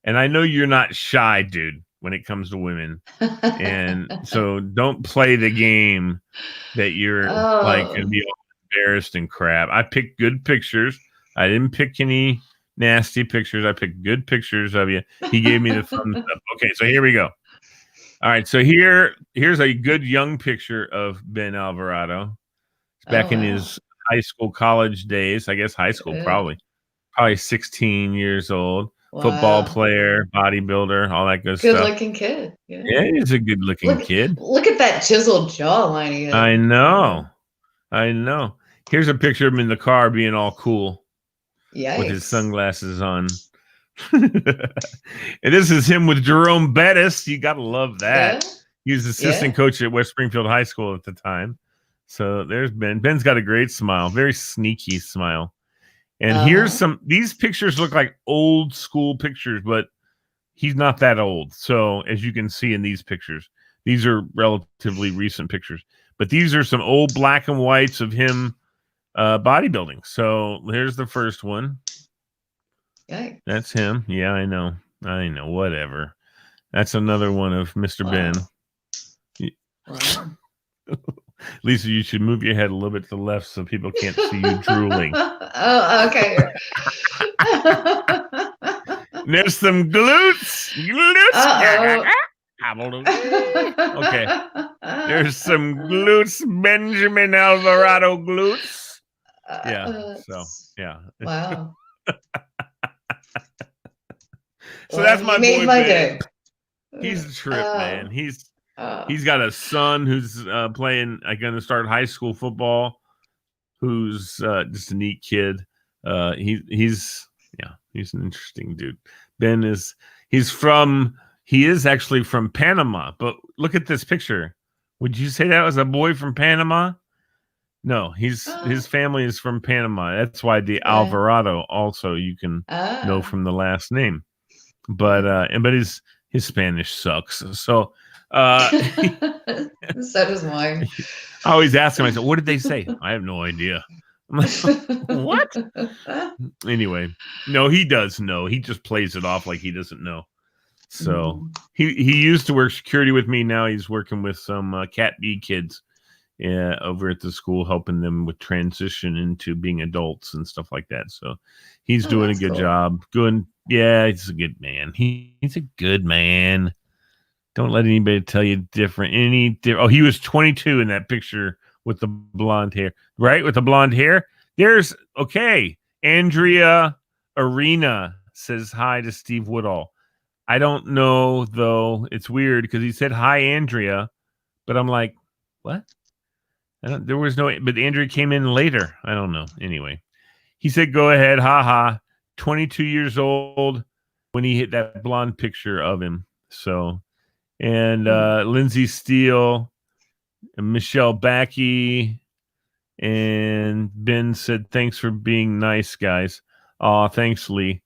And I know you're not shy, dude, when it comes to women. And so don't play the game that you're like going to be all embarrassed and crap. I picked good pictures. I didn't pick any nasty pictures. I picked good pictures of you. He gave me the thumbs up. Okay, so here we go. All right, so here's a good young picture of Ben Alvarado. Back in his high school, college days. I guess high school, probably 16 years old. Wow. Football player, bodybuilder, all that good stuff. Good-looking kid. Yeah, he's a good-looking kid. Look at that chiseled jawline he has. I know. Here's a picture of him in the car being all cool. Yikes. With his sunglasses on. And this is him with Jerome Bettis. You got to love that. Yeah. He was assistant coach at West Springfield High School at the time. So there's Ben. Ben's got a great smile, very sneaky smile. And here's these pictures look like old school pictures, but he's not that old. So as you can see in these pictures, these are relatively recent pictures, but these are some old black and whites of him bodybuilding. So here's the first one. Yikes. That's him. Yeah, I know. Whatever. That's another one of Mr. Ben. Wow. Lisa, you should move your head a little bit to the left so people can't see you drooling. Oh, okay. There's some glutes. Okay. There's some glutes. Benjamin Alvarado glutes. Yeah. So, yeah. Wow. So that's my boy Ben. He's a trip, man. He's got a son who's going to start high school football, who's just a neat kid. He's an interesting dude. Ben is actually from Panama, but look at this picture. Would you say that was a boy from Panama? No, his family is from Panama. That's why the Alvarado also you can know from the last name. But his Spanish sucks. So so does mine. I always ask him, I said, what did they say? I have no idea. What? Anyway, no, he does know. He just plays it off like he doesn't know. So he used to work security with me. Now he's working with some Cat B kids over at the school, helping them with transition into being adults and stuff like that. So he's doing a good job. Good. Yeah, he's a good man. He's a good man. Don't let anybody tell you different. Oh, he was 22 in that picture with the blonde hair, right? With the blonde hair. There's okay. Andrea Arena says hi to Steve Woodall. I don't know though. It's weird because he said hi, Andrea, but I'm like, what? There was no, but Andrea came in later. I don't know. Anyway, he said, go ahead. Ha ha. 22 years old when he hit that blonde picture of him. So, and Lindsay Steele, and Michelle Backey, and Ben said, thanks for being nice, guys. Aw, thanks, Lee.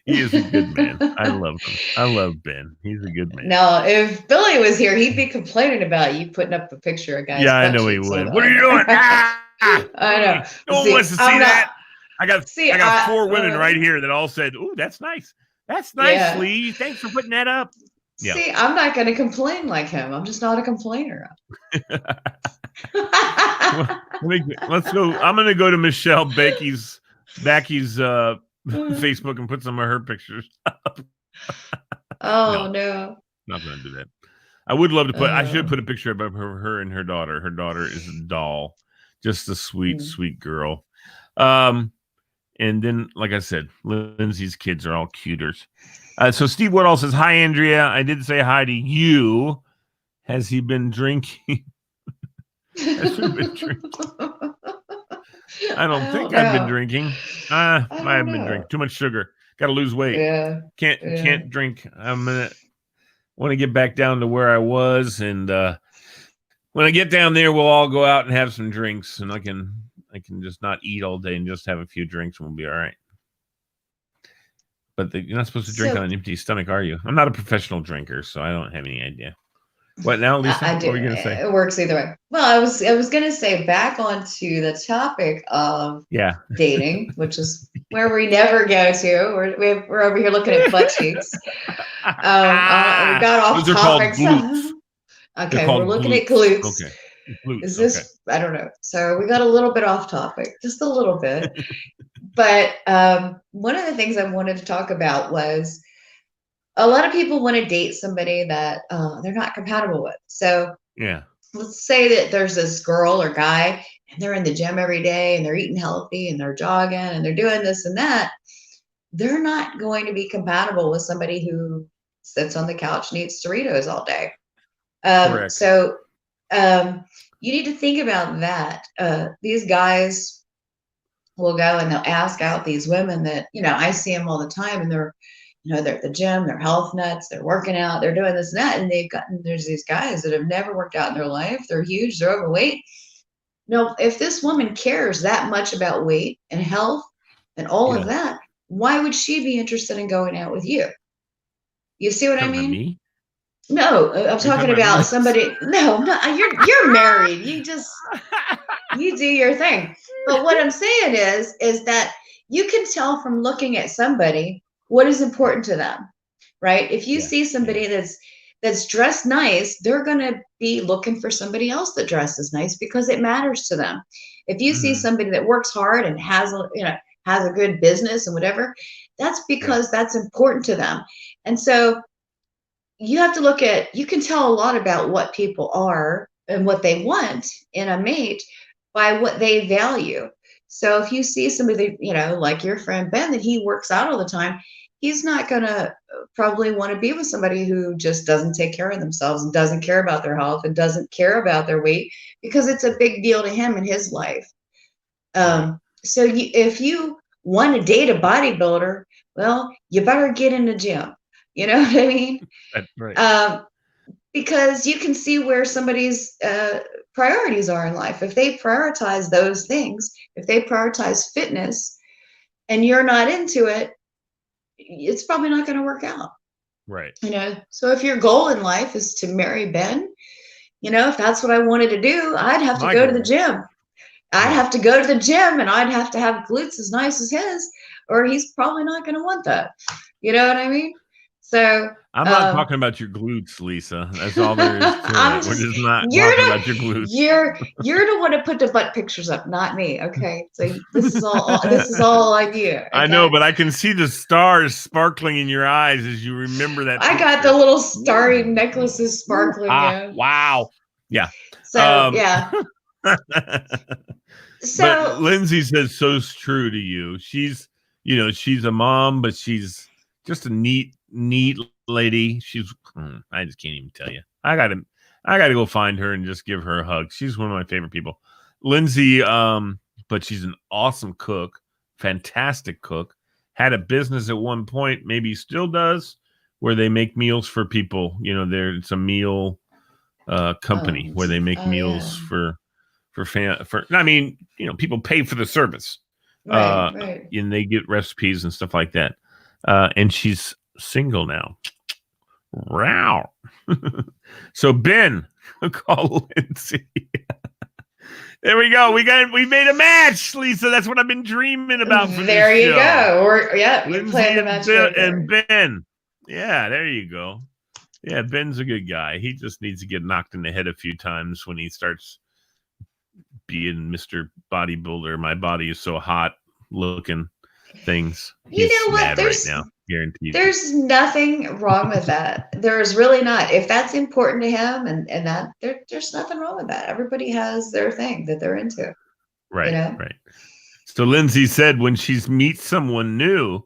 He is a good man. I love him. I love Ben. He's a good man. Now, if Billy was here, he'd be complaining about you putting up a picture of guys. Yeah, I know he would. What are you doing? I know. No one wants to see that. I got 4 women right here that all said, "Ooh, that's nice. That's nice, Lee. Thanks for putting that up." Yeah. See, I'm not going to complain like him. I'm just not a complainer. Well, let's go. I'm going to go to Michelle Backey's Facebook and put some of her pictures up. No. Not going to do that. I would love to put. I should put a picture of her and her daughter. Her daughter is a doll, just a sweet, sweet girl. And then, like I said, Lindsay's kids are all cuters. So Steve Woodall says, hi, Andrea. I did say hi to you. Has he been drinking? Has he been drinking? I don't think I've been drinking. I haven't been drinking. Too much sugar. Got to lose weight. Yeah. Can't drink. Want to get back down to where I was. And when I get down there, we'll all go out and have some drinks. And I can just not eat all day and just have a few drinks and we'll be all right. But you're not supposed to drink on an empty stomach, are you? I'm not a professional drinker, so I don't have any idea. What now, Lisa? I do. What were you going to say? It works either way. Well, I was going to say back onto the topic of dating, which is where we never go to. We're over here looking at butt cheeks. We got off topic. Okay, we're looking at glutes. Okay. Glutes. Is this? I don't know. So we got a little bit off topic, just a little bit. But one of the things I wanted to talk about was a lot of people want to date somebody that they're not compatible with. So let's say that there's this girl or guy and they're in the gym every day and they're eating healthy and they're jogging and they're doing this and that. They're not going to be compatible with somebody who sits on the couch and eats Doritos all day. Correct. So you need to think about that. These guys will go and they'll ask out these women that, I see them all the time and they're at the gym, they're health nuts, they're working out, they're doing this and that. And there's these guys that have never worked out in their life. They're huge, they're overweight. No, if this woman cares that much about weight and health and all of that, why would she be interested in going out with you? You see what I mean? Me? No, I'm talking about somebody. No, you're married. You do your thing. But what I'm saying is that you can tell from looking at somebody what is important to them, right? If you see somebody that's dressed nice, they're going to be looking for somebody else that dresses nice because it matters to them. If you see somebody that works hard and has a good business and whatever, that's because that's important to them. And so you have to you can tell a lot about what people are and what they want in a mate by what they value. So if you see somebody, like your friend Ben, that he works out all the time, he's not going to probably want to be with somebody who just doesn't take care of themselves and doesn't care about their health and doesn't care about their weight because it's a big deal to him in his life. So if you want to date a bodybuilder, well, you better get in the gym. You know what I mean? That's right. Because you can see where somebody's priorities are in life. If they prioritize those things, if they prioritize fitness and you're not into it, it's probably not going to work out. Right. So if your goal in life is to marry Ben, if that's what I wanted to do, I'd have to go to the gym. I'd Yeah. have to go to the gym and I'd have to have glutes as nice as his, or he's probably not going to want that. You know what I mean? So, I'm not talking about your glutes, Lisa. That's all there is to I'm it. We're just, just not you're talking the, about your glutes. you're the one to put the butt pictures up, not me. Okay. So this is all I do. I know, Okay. but I can see the stars sparkling in your eyes as you remember that I picture. got the little starry necklaces sparkling. Yeah. Wow. Yeah. So, yeah. But So, Lindsay says so true to you. She's, she's a mom, but she's just a neat lady. I just can't even tell you. I gotta go find her and just give her a hug. She's one of my favorite people. Lindsay, but she's an awesome cook, fantastic cook. Had a business at one point, maybe still does, where they make meals for people. It's a meal company where they make meals yeah. I mean, people pay for the service, Right, right. and they get recipes and stuff like that. And she's single now. Wow. So Ben, call Lindsay. There we go. We made a match, Lisa. That's what I've been dreaming about for There this you show. go. You're Lindsay playing the matchmaker. and Ben. Yeah, there you go. Yeah, Ben's a good guy. He just needs to get knocked in the head a few times when he starts being Mr. Bodybuilder. My body is so hot looking things. He's You know what? mad right now. Guaranteed. There's nothing wrong with that. There's really not. If that's important to him and that there's nothing wrong with that. Everybody has their thing that they're into. Right, You know? right. So Lindsay said when she meets someone new,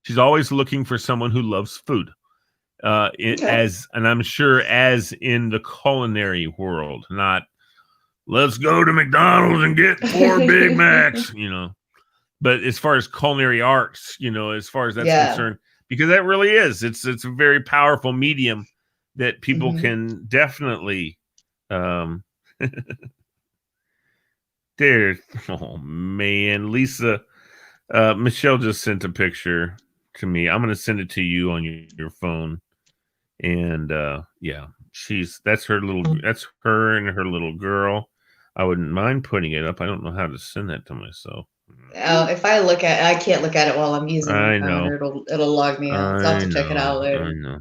she's always looking for someone who loves food. Okay. And I'm sure as in the culinary world, not let's go to McDonald's and get 4 Big Macs, But as far as culinary arts, as far as that's concerned, because that really is, it's a very powerful medium that people can definitely oh man, Lisa, Michelle just sent a picture to me. I'm going to send it to you on your phone. And yeah, that's her and her little girl. I wouldn't mind putting it up. I don't know how to send that to myself. If I can't look at it while I'm using my I phone, know. or it'll log me out. So I'll have to check it out later. I know.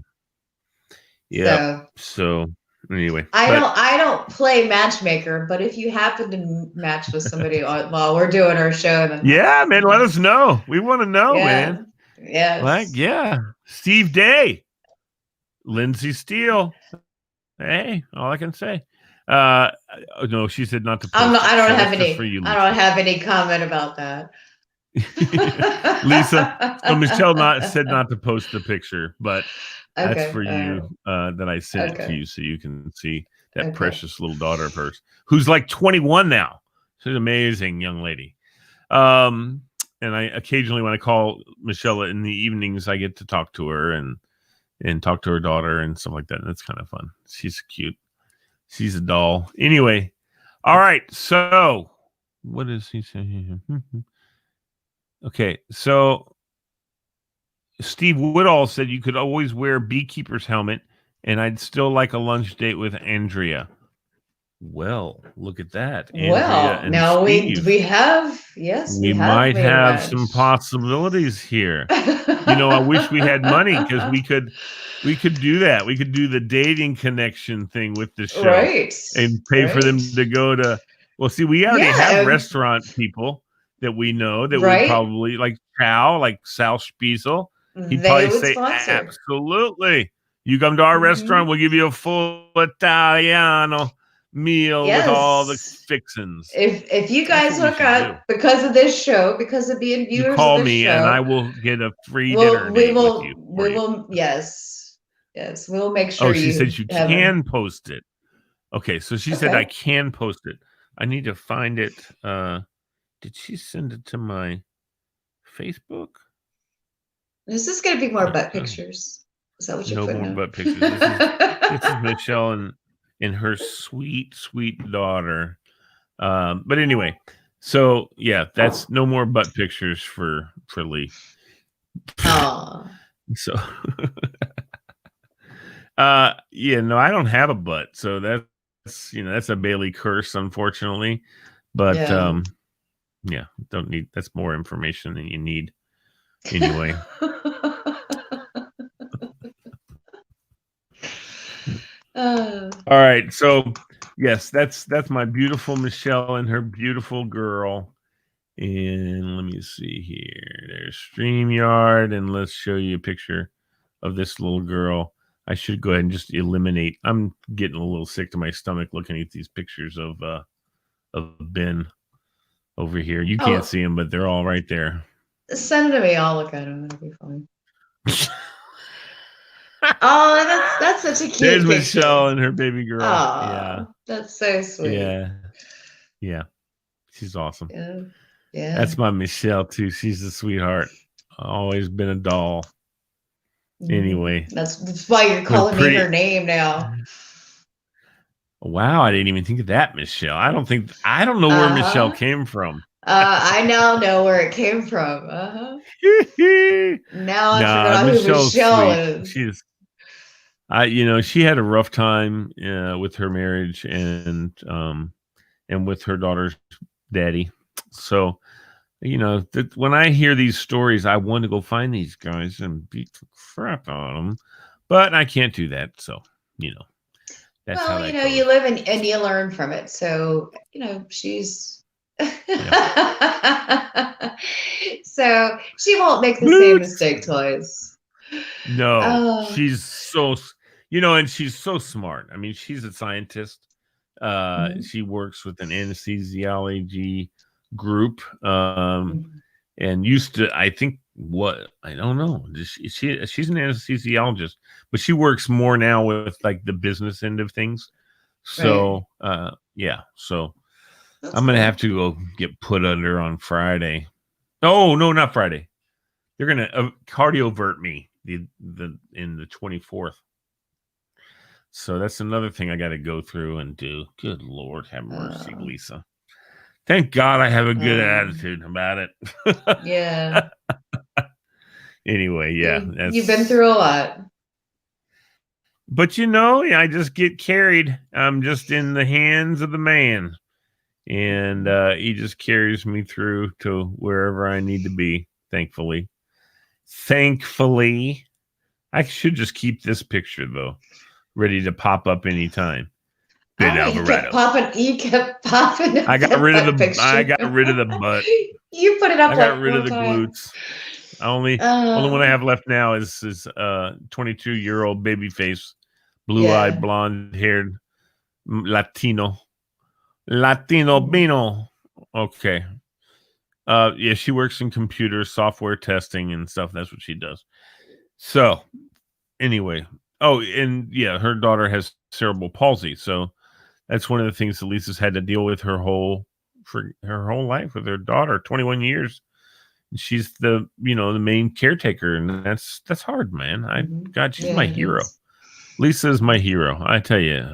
Yeah. So anyway, I don't play matchmaker, but if you happen to match with somebody while we're doing our show, then yeah, man, let us know. We want to know, man. Yes. Like, yeah, Steve Day, Lindsay Steele. Hey, all I can say. No, she said not to post it. I don't have any. For you, I don't have any comment about that. Lisa, so Michelle said not to post the picture, but that's for you. That I sent it to you so you can see that precious little daughter of hers, who's like 21 now. She's an amazing young lady. And I occasionally, when I call Michelle in the evenings, I get to talk to her and talk to her daughter and stuff like that. And it's kind of fun. She's cute. She's a doll. Anyway, all right. So, what is he saying? Okay, so Steve Woodall said you could always wear a beekeeper's helmet, and I'd still like a lunch date with Andrea. Well, look at that. Andrea and now Steve. we have we might have some possibilities here. I wish we had money because we could do that. We could do the dating connection thing with the show, right? And pay for them to go to. Well, see, we already have restaurant people that we know that would probably like Sal Spiesel. He'd probably say, sponsor. Absolutely. You come to our restaurant, we'll give you a full Italiano meal with all the fixins. If you guys hook up because of this show, because of being viewers, you call me and I will get a free dinner date with you. We will. Yes, we'll make sure. Oh, she said you can post it. Okay, so she said I can post it. I need to find it. Did she send it to my Facebook? Is this going to be more butt pictures? Is that what you're putting? No more butt pictures. This is Michelle and her sweet daughter. But anyway, so yeah, that's no more butt pictures for Lee. Oh. So yeah, no, I don't have a butt, so that's that's a Bailey curse, unfortunately. But Yeah. yeah, don't need. That's more information than you need anyway. Uh, All right, so yes, that's my beautiful Michelle and her beautiful girl. And let me see here. There's StreamYard, and let's show you a picture of this little girl. I should go ahead and just eliminate. I'm getting a little sick to my stomach looking at these pictures of Ben over here. You can't oh, see them, but they're all right there. send it to me. I'll look at them. It'll be fine. Oh, that's such a There's cute Michelle picture. and her baby girl. Yeah, Oh, that's so sweet. yeah. She's awesome. Yeah. Yeah. That's my Michelle too. She's a sweetheart. Always been a doll. Anyway, That's why you're with calling me her pretty. name now. Wow, I didn't even think of that, Michelle. I don't know where Michelle came from. I now know where it came from. Now I figured Nah, out who Michelle's Michelle sweet. is. She had a rough time with her marriage and with her daughter's daddy. So, when I hear these stories, I want to go find these guys and beat the crap on them, but I can't do that. So, that's how that goes. You live and you learn from it. So, she's so she won't make the same mistake twice. No, she's so, and she's so smart. I mean, she's a scientist. She works with an anesthesiology group, and used to, I think, I don't know. She's an anesthesiologist, but she works more now with like the business end of things. So, yeah. So I'm gonna have to go get put under on Friday. Oh no, not Friday. They're gonna cardiovert me in the 24th. So that's another thing I got to go through and do. Good Lord, have mercy, Lisa. Thank God I have a good attitude about it. Yeah. Anyway, yeah. You've been through a lot. But I just get carried. I'm just in the hands of the man. And he just carries me through to wherever I need to be, thankfully. Thankfully. I should just keep this picture, though, ready to pop up anytime. Ben Alvarado. You kept popping up. I got rid of the butt. You put it up. I got rid of the glutes. Only one I have left now is 22-year-old baby face, blue-eyed, blonde-haired Latino Bino. Okay. Yeah, she works in computer software testing and stuff. That's what she does. So, anyway. Oh, and yeah, her daughter has cerebral palsy. So that's one of the things that Lisa's had to deal with her whole life with her daughter, 21 years. And she's the main caretaker, and that's hard, man. God, she's my hero. Lisa is my hero. I tell you,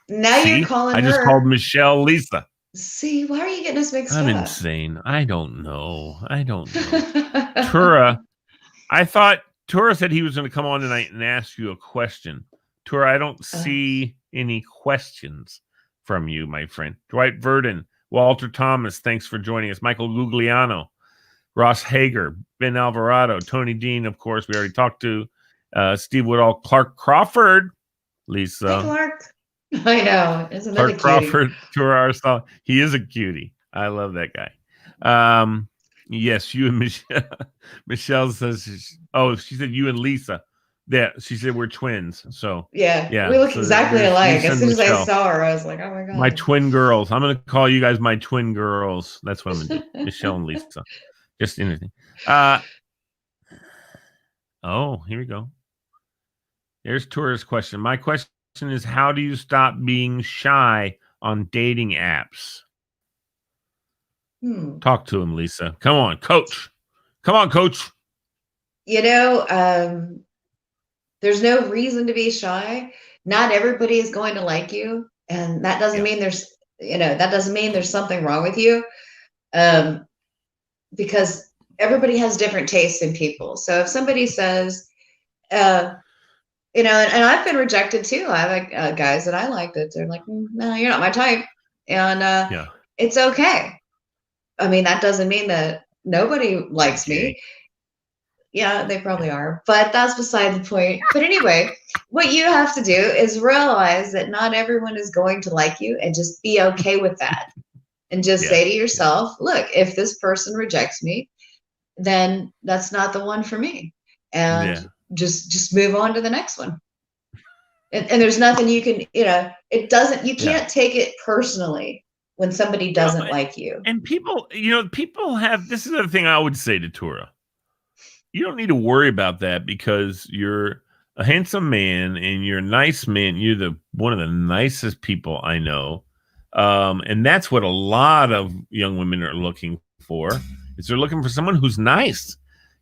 you're calling her. I just called Michelle Lisa. See, why are you getting us mixed up? I'm insane. I don't know. Tura, I thought Tura said he was going to come on tonight and ask you a question. Tura, I don't see any questions from you, my friend. Dwight Verdon, Walter Thomas, thanks for joining us. Michael Gugliano, Ross Hager, Ben Alvarado, Tony Dean, of course, we already talked to. Steve Woodall, Clark Crawford, Lisa. Hey, Clark. I know. It's another Clark cutie. Crawford, Tura Aristotle. He is a cutie. I love that guy. Yes, you and Michelle. Michelle says, she said you and Lisa. Yeah, she said we're twins. So yeah, we look exactly alike. As soon as I saw her, I was like, oh my God. My twin girls. I'm going to call you guys my twin girls. That's what I'm going to do. Michelle and Lisa. Just anything. Oh, here we go. There's Tura's question. My question is, how do you stop being shy on dating apps? Talk to him, Lisa. Come on, coach. There's no reason to be shy. Not everybody is going to like you, and that doesn't mean there's something wrong with you, because everybody has different tastes in people. So if somebody says, and I've been rejected too. I like guys that I like that they're like, no, you're not my type, and it's okay. I mean, that doesn't mean that nobody likes Okay. me. Yeah, they probably are, but that's beside the point. But anyway, what you have to do is realize that not everyone is going to like you, and just be okay with that. And just Yeah. say to yourself, look, if this person rejects me, then that's not the one for me. And Yeah. just move on to the next one. And there's nothing you can, it doesn't, you Yeah. can't take it personally when somebody doesn't like you. And people, people have, this is the thing I would say to Tora. You don't need to worry about that because you're a handsome man and you're a nice man. You're one of the nicest people I know. And that's what a lot of young women are looking for, is they're looking for someone who's nice,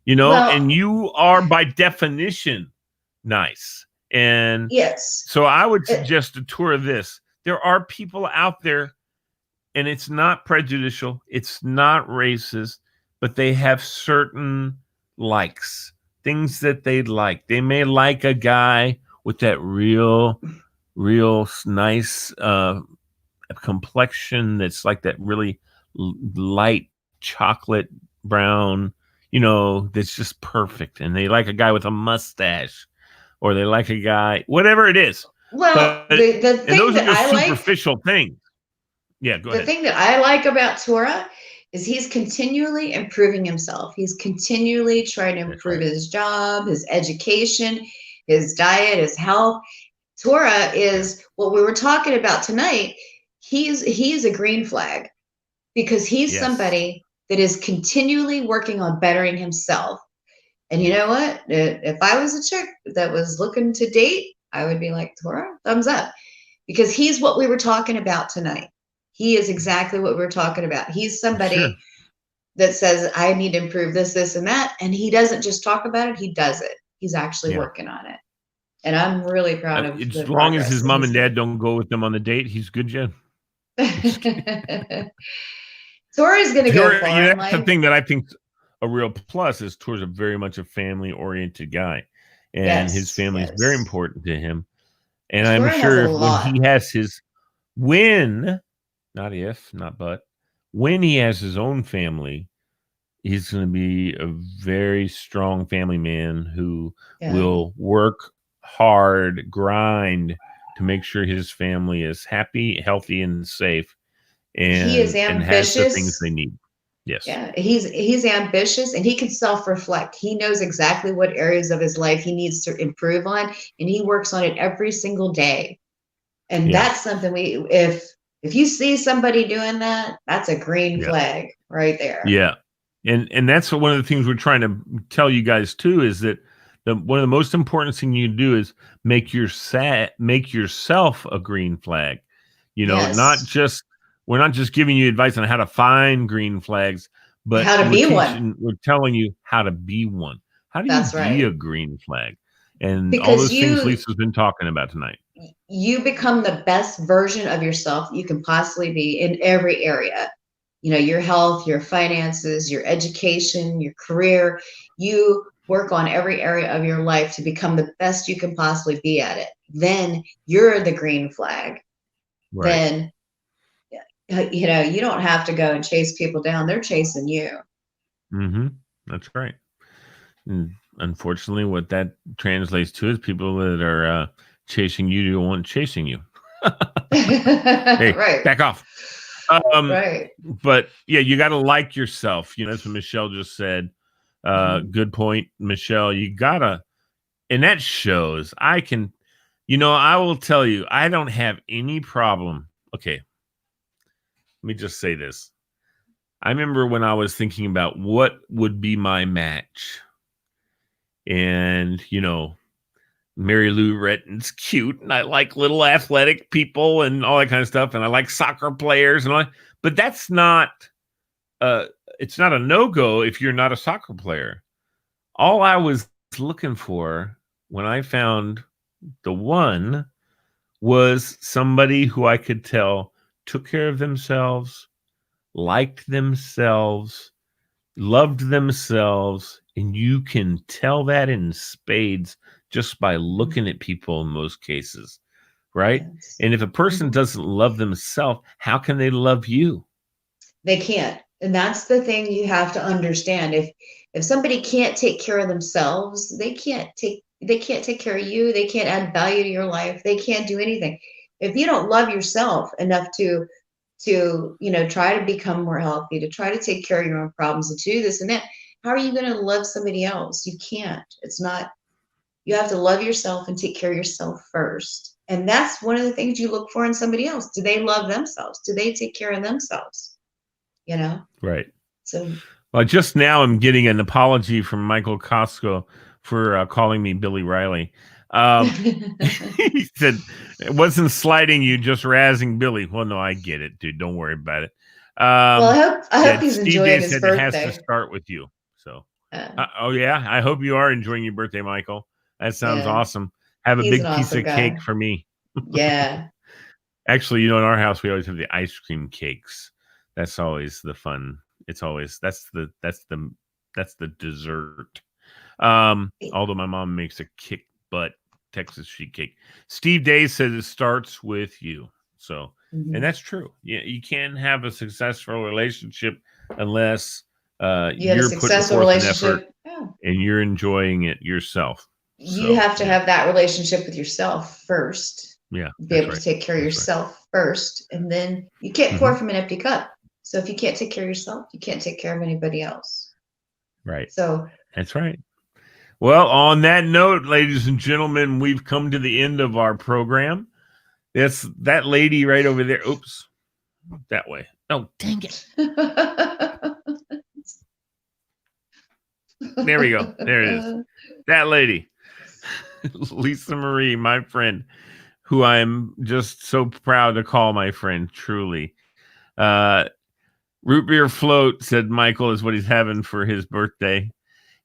Well, and you are by definition nice. And yes. so I would suggest a tour of this. There are people out there, and it's not prejudicial, it's not racist, but they have certain likes, things that they like. They may like a guy with that real nice complexion that's like that really light chocolate brown, that's just perfect. And they like a guy with a mustache, or they like a guy, whatever it is. Well, the thing those that are just I like, superficial things. Yeah, go ahead. the thing that I like about Tora is he's continually improving himself. He's continually trying to improve his job, his education, his diet, his health. Tora is what we were talking about tonight. He's a green flag because he's somebody that is continually working on bettering himself. And you know what? If I was a chick that was looking to date, I would be like, Tora, thumbs up. Because he's what we were talking about tonight. He is exactly what we're talking about. He's somebody that says, I need to improve this, this, and that. And he doesn't just talk about it, he does it. He's actually working on it. And I'm really proud of as the long as his mom and dad dad don't go with him on the date, he's good, Jen. Tora's going to go far in life. That's the thing that I think a real plus is Tora's very much a family-oriented guy. And his family is very important to him. And Tora I'm sure when he has his, not if, not but, when he has his own family, he's going to be a very strong family man who will work hard, grind to make sure his family is happy, healthy, and safe, and he is ambitious, and has the things they need. Yes. Yeah, he's ambitious, and he can self-reflect. He knows exactly what areas of his life he needs to improve on, and he works on it every single day. And that's something if you see somebody doing that, that's a green flag right there. Yeah. And that's one of the things we're trying to tell you guys too, is that one of the most important things you do is make yourself a green flag. We're not just giving you advice on how to find green flags, but how to be one. We're telling you how to be one. How do you be a green flag? And because all those things Lisa's been talking about tonight. You become the best version of yourself you can possibly be in every area. Your health, your finances, your education, your career. You work on every area of your life to become the best you can possibly be at it. Then you're the green flag. Right. Then, you don't have to go and chase people down. They're chasing you. Mm-hmm. That's right. And unfortunately, what that translates to is people that are chasing you don't want chasing you. Hey, right. Back off. Right. But yeah, you got to like yourself. That's what Michelle just said. Good point, Michelle. You gotta, and that shows. I will tell you, I don't have any problem. Okay, let me just say this. I remember when I was thinking about what would be my match, and Mary Lou Retton's cute, and I like little athletic people and all that kind of stuff, and I like soccer players and all that. But that's not it's not a no-go if you're not a soccer player. All I was looking for when I found the one was somebody who I could tell took care of themselves, liked themselves, loved themselves, and you can tell that in spades just by looking at people in most cases, right? Yes. And if a person doesn't love themselves, how can they love you? They can't. And that's the thing you have to understand. If somebody can't take care of themselves, they can't take care of you. They can't add value to your life. They can't do anything. If you don't love yourself enough to try to become more healthy, to try to take care of your own problems, and to do this and that, how are you going to love somebody else? You can't. It's not. You have to love yourself and take care of yourself first. And that's one of the things you look for in somebody else. Do they love themselves? Do they take care of themselves? Right. So, well, just now I'm getting an apology from Michael Costco for calling me Billy Riley. He said it wasn't slighting you, just razzing Billy. Well, no, I get it, dude. Don't worry about it. well, I hope he's Steve enjoying Day his said it has to birthday. start with you. So, oh yeah, I hope you are enjoying your birthday, Michael. That sounds Yeah, awesome. Have a he's an big piece awesome of cake guy. for me. Yeah. Actually, in our house we always have the ice cream cakes. That's always the fun. It's always that's the dessert. Although my mom makes a kick butt Texas sheet cake. Steve Day says it starts with you. So, and that's true. Yeah, you can't have a successful relationship unless You have a you're putting successful forth an effort relationship. Yeah. and you're enjoying it yourself. You So, have to have that relationship with yourself first. yeah, Be that's able to right. take care of That's right. yourself first, and then you can't pour from an empty cup. So if you can't take care of yourself, you can't take care of anybody else. Right. So That's right. Well, on that note, ladies and gentlemen, we've come to the end of our program. That's that lady right over there. Oops, that way. Oh, dang it. There we go. There it is. That lady, Lisa Marie, my friend, who I'm just so proud to call my friend, truly. Root beer float, said Michael, is what he's having for his birthday.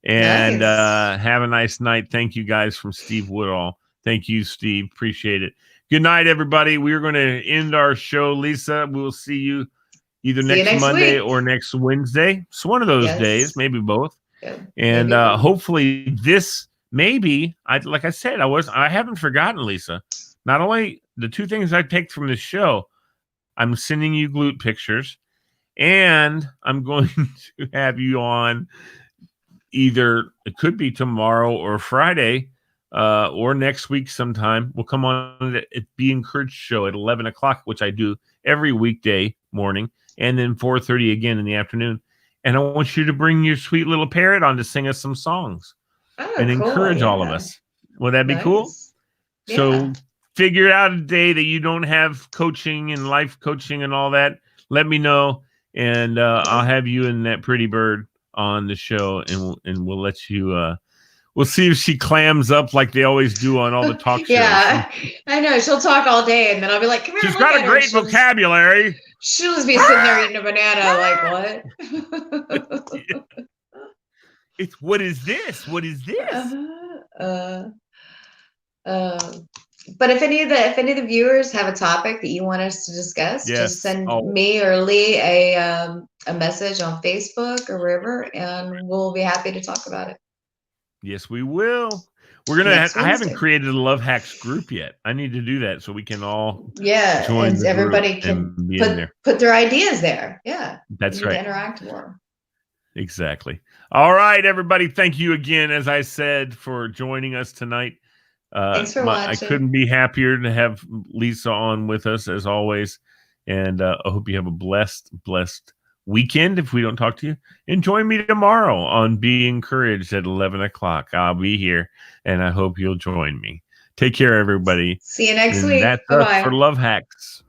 And Nice. have a nice night. Thank you guys from Steve Woodall. Thank you, Steve. Appreciate it. Good night, everybody. We're going to end our show. Lisa, we will see you either See you next next Monday week. or next Wednesday. It's one of those days, Yes. maybe both. Yeah, And maybe both. hopefully this, maybe, like I said, I haven't forgotten, Lisa. Not only the two things I take from the show, I'm sending you glute pictures, and I'm going to have you on either, it could be tomorrow or Friday, or next week sometime. We'll come on at Be Encouraged show at 11 o'clock, which I do every weekday morning, and then 4:30 again in the afternoon. And I want you to bring your sweet little parrot on to sing us some songs and Oh, cool. encourage all of Yeah. us. Will that be cool? Nice. So Yeah. figure out a day that you don't have coaching and life coaching and all that. Let me know, and I'll have you and that pretty bird on the show, and we'll let you. We'll see if she clams up like they always do on all the talk shows. Yeah, I know. She'll talk all day, and then I'll be like, "Come here, She's look got at a her." great vocabulary. She'll just be sitting there eating a banana, like, what? It's what is this? What is this? But if any of the viewers have a topic that you want us to discuss, just Yes. send me or Lee a message on Facebook or wherever, and we'll be happy to talk about it. Yes, we will. We're gonna. I haven't created a Love Hacks group yet. I need to do that so we can all join and the everybody group can and be in there. put their ideas there. Yeah, that's we need right. to interact more. Exactly. All right, everybody. Thank you again, as I said, for joining us tonight. Thanks for watching. I couldn't be happier to have Lisa on with us as always. And I hope you have a blessed weekend. If we don't talk to you, and join me tomorrow on Be Encouraged at 11 o'clock. I'll be here, and I hope you'll join me. Take care, everybody. See you next and week. That's Bye-bye. us for Love Hacks.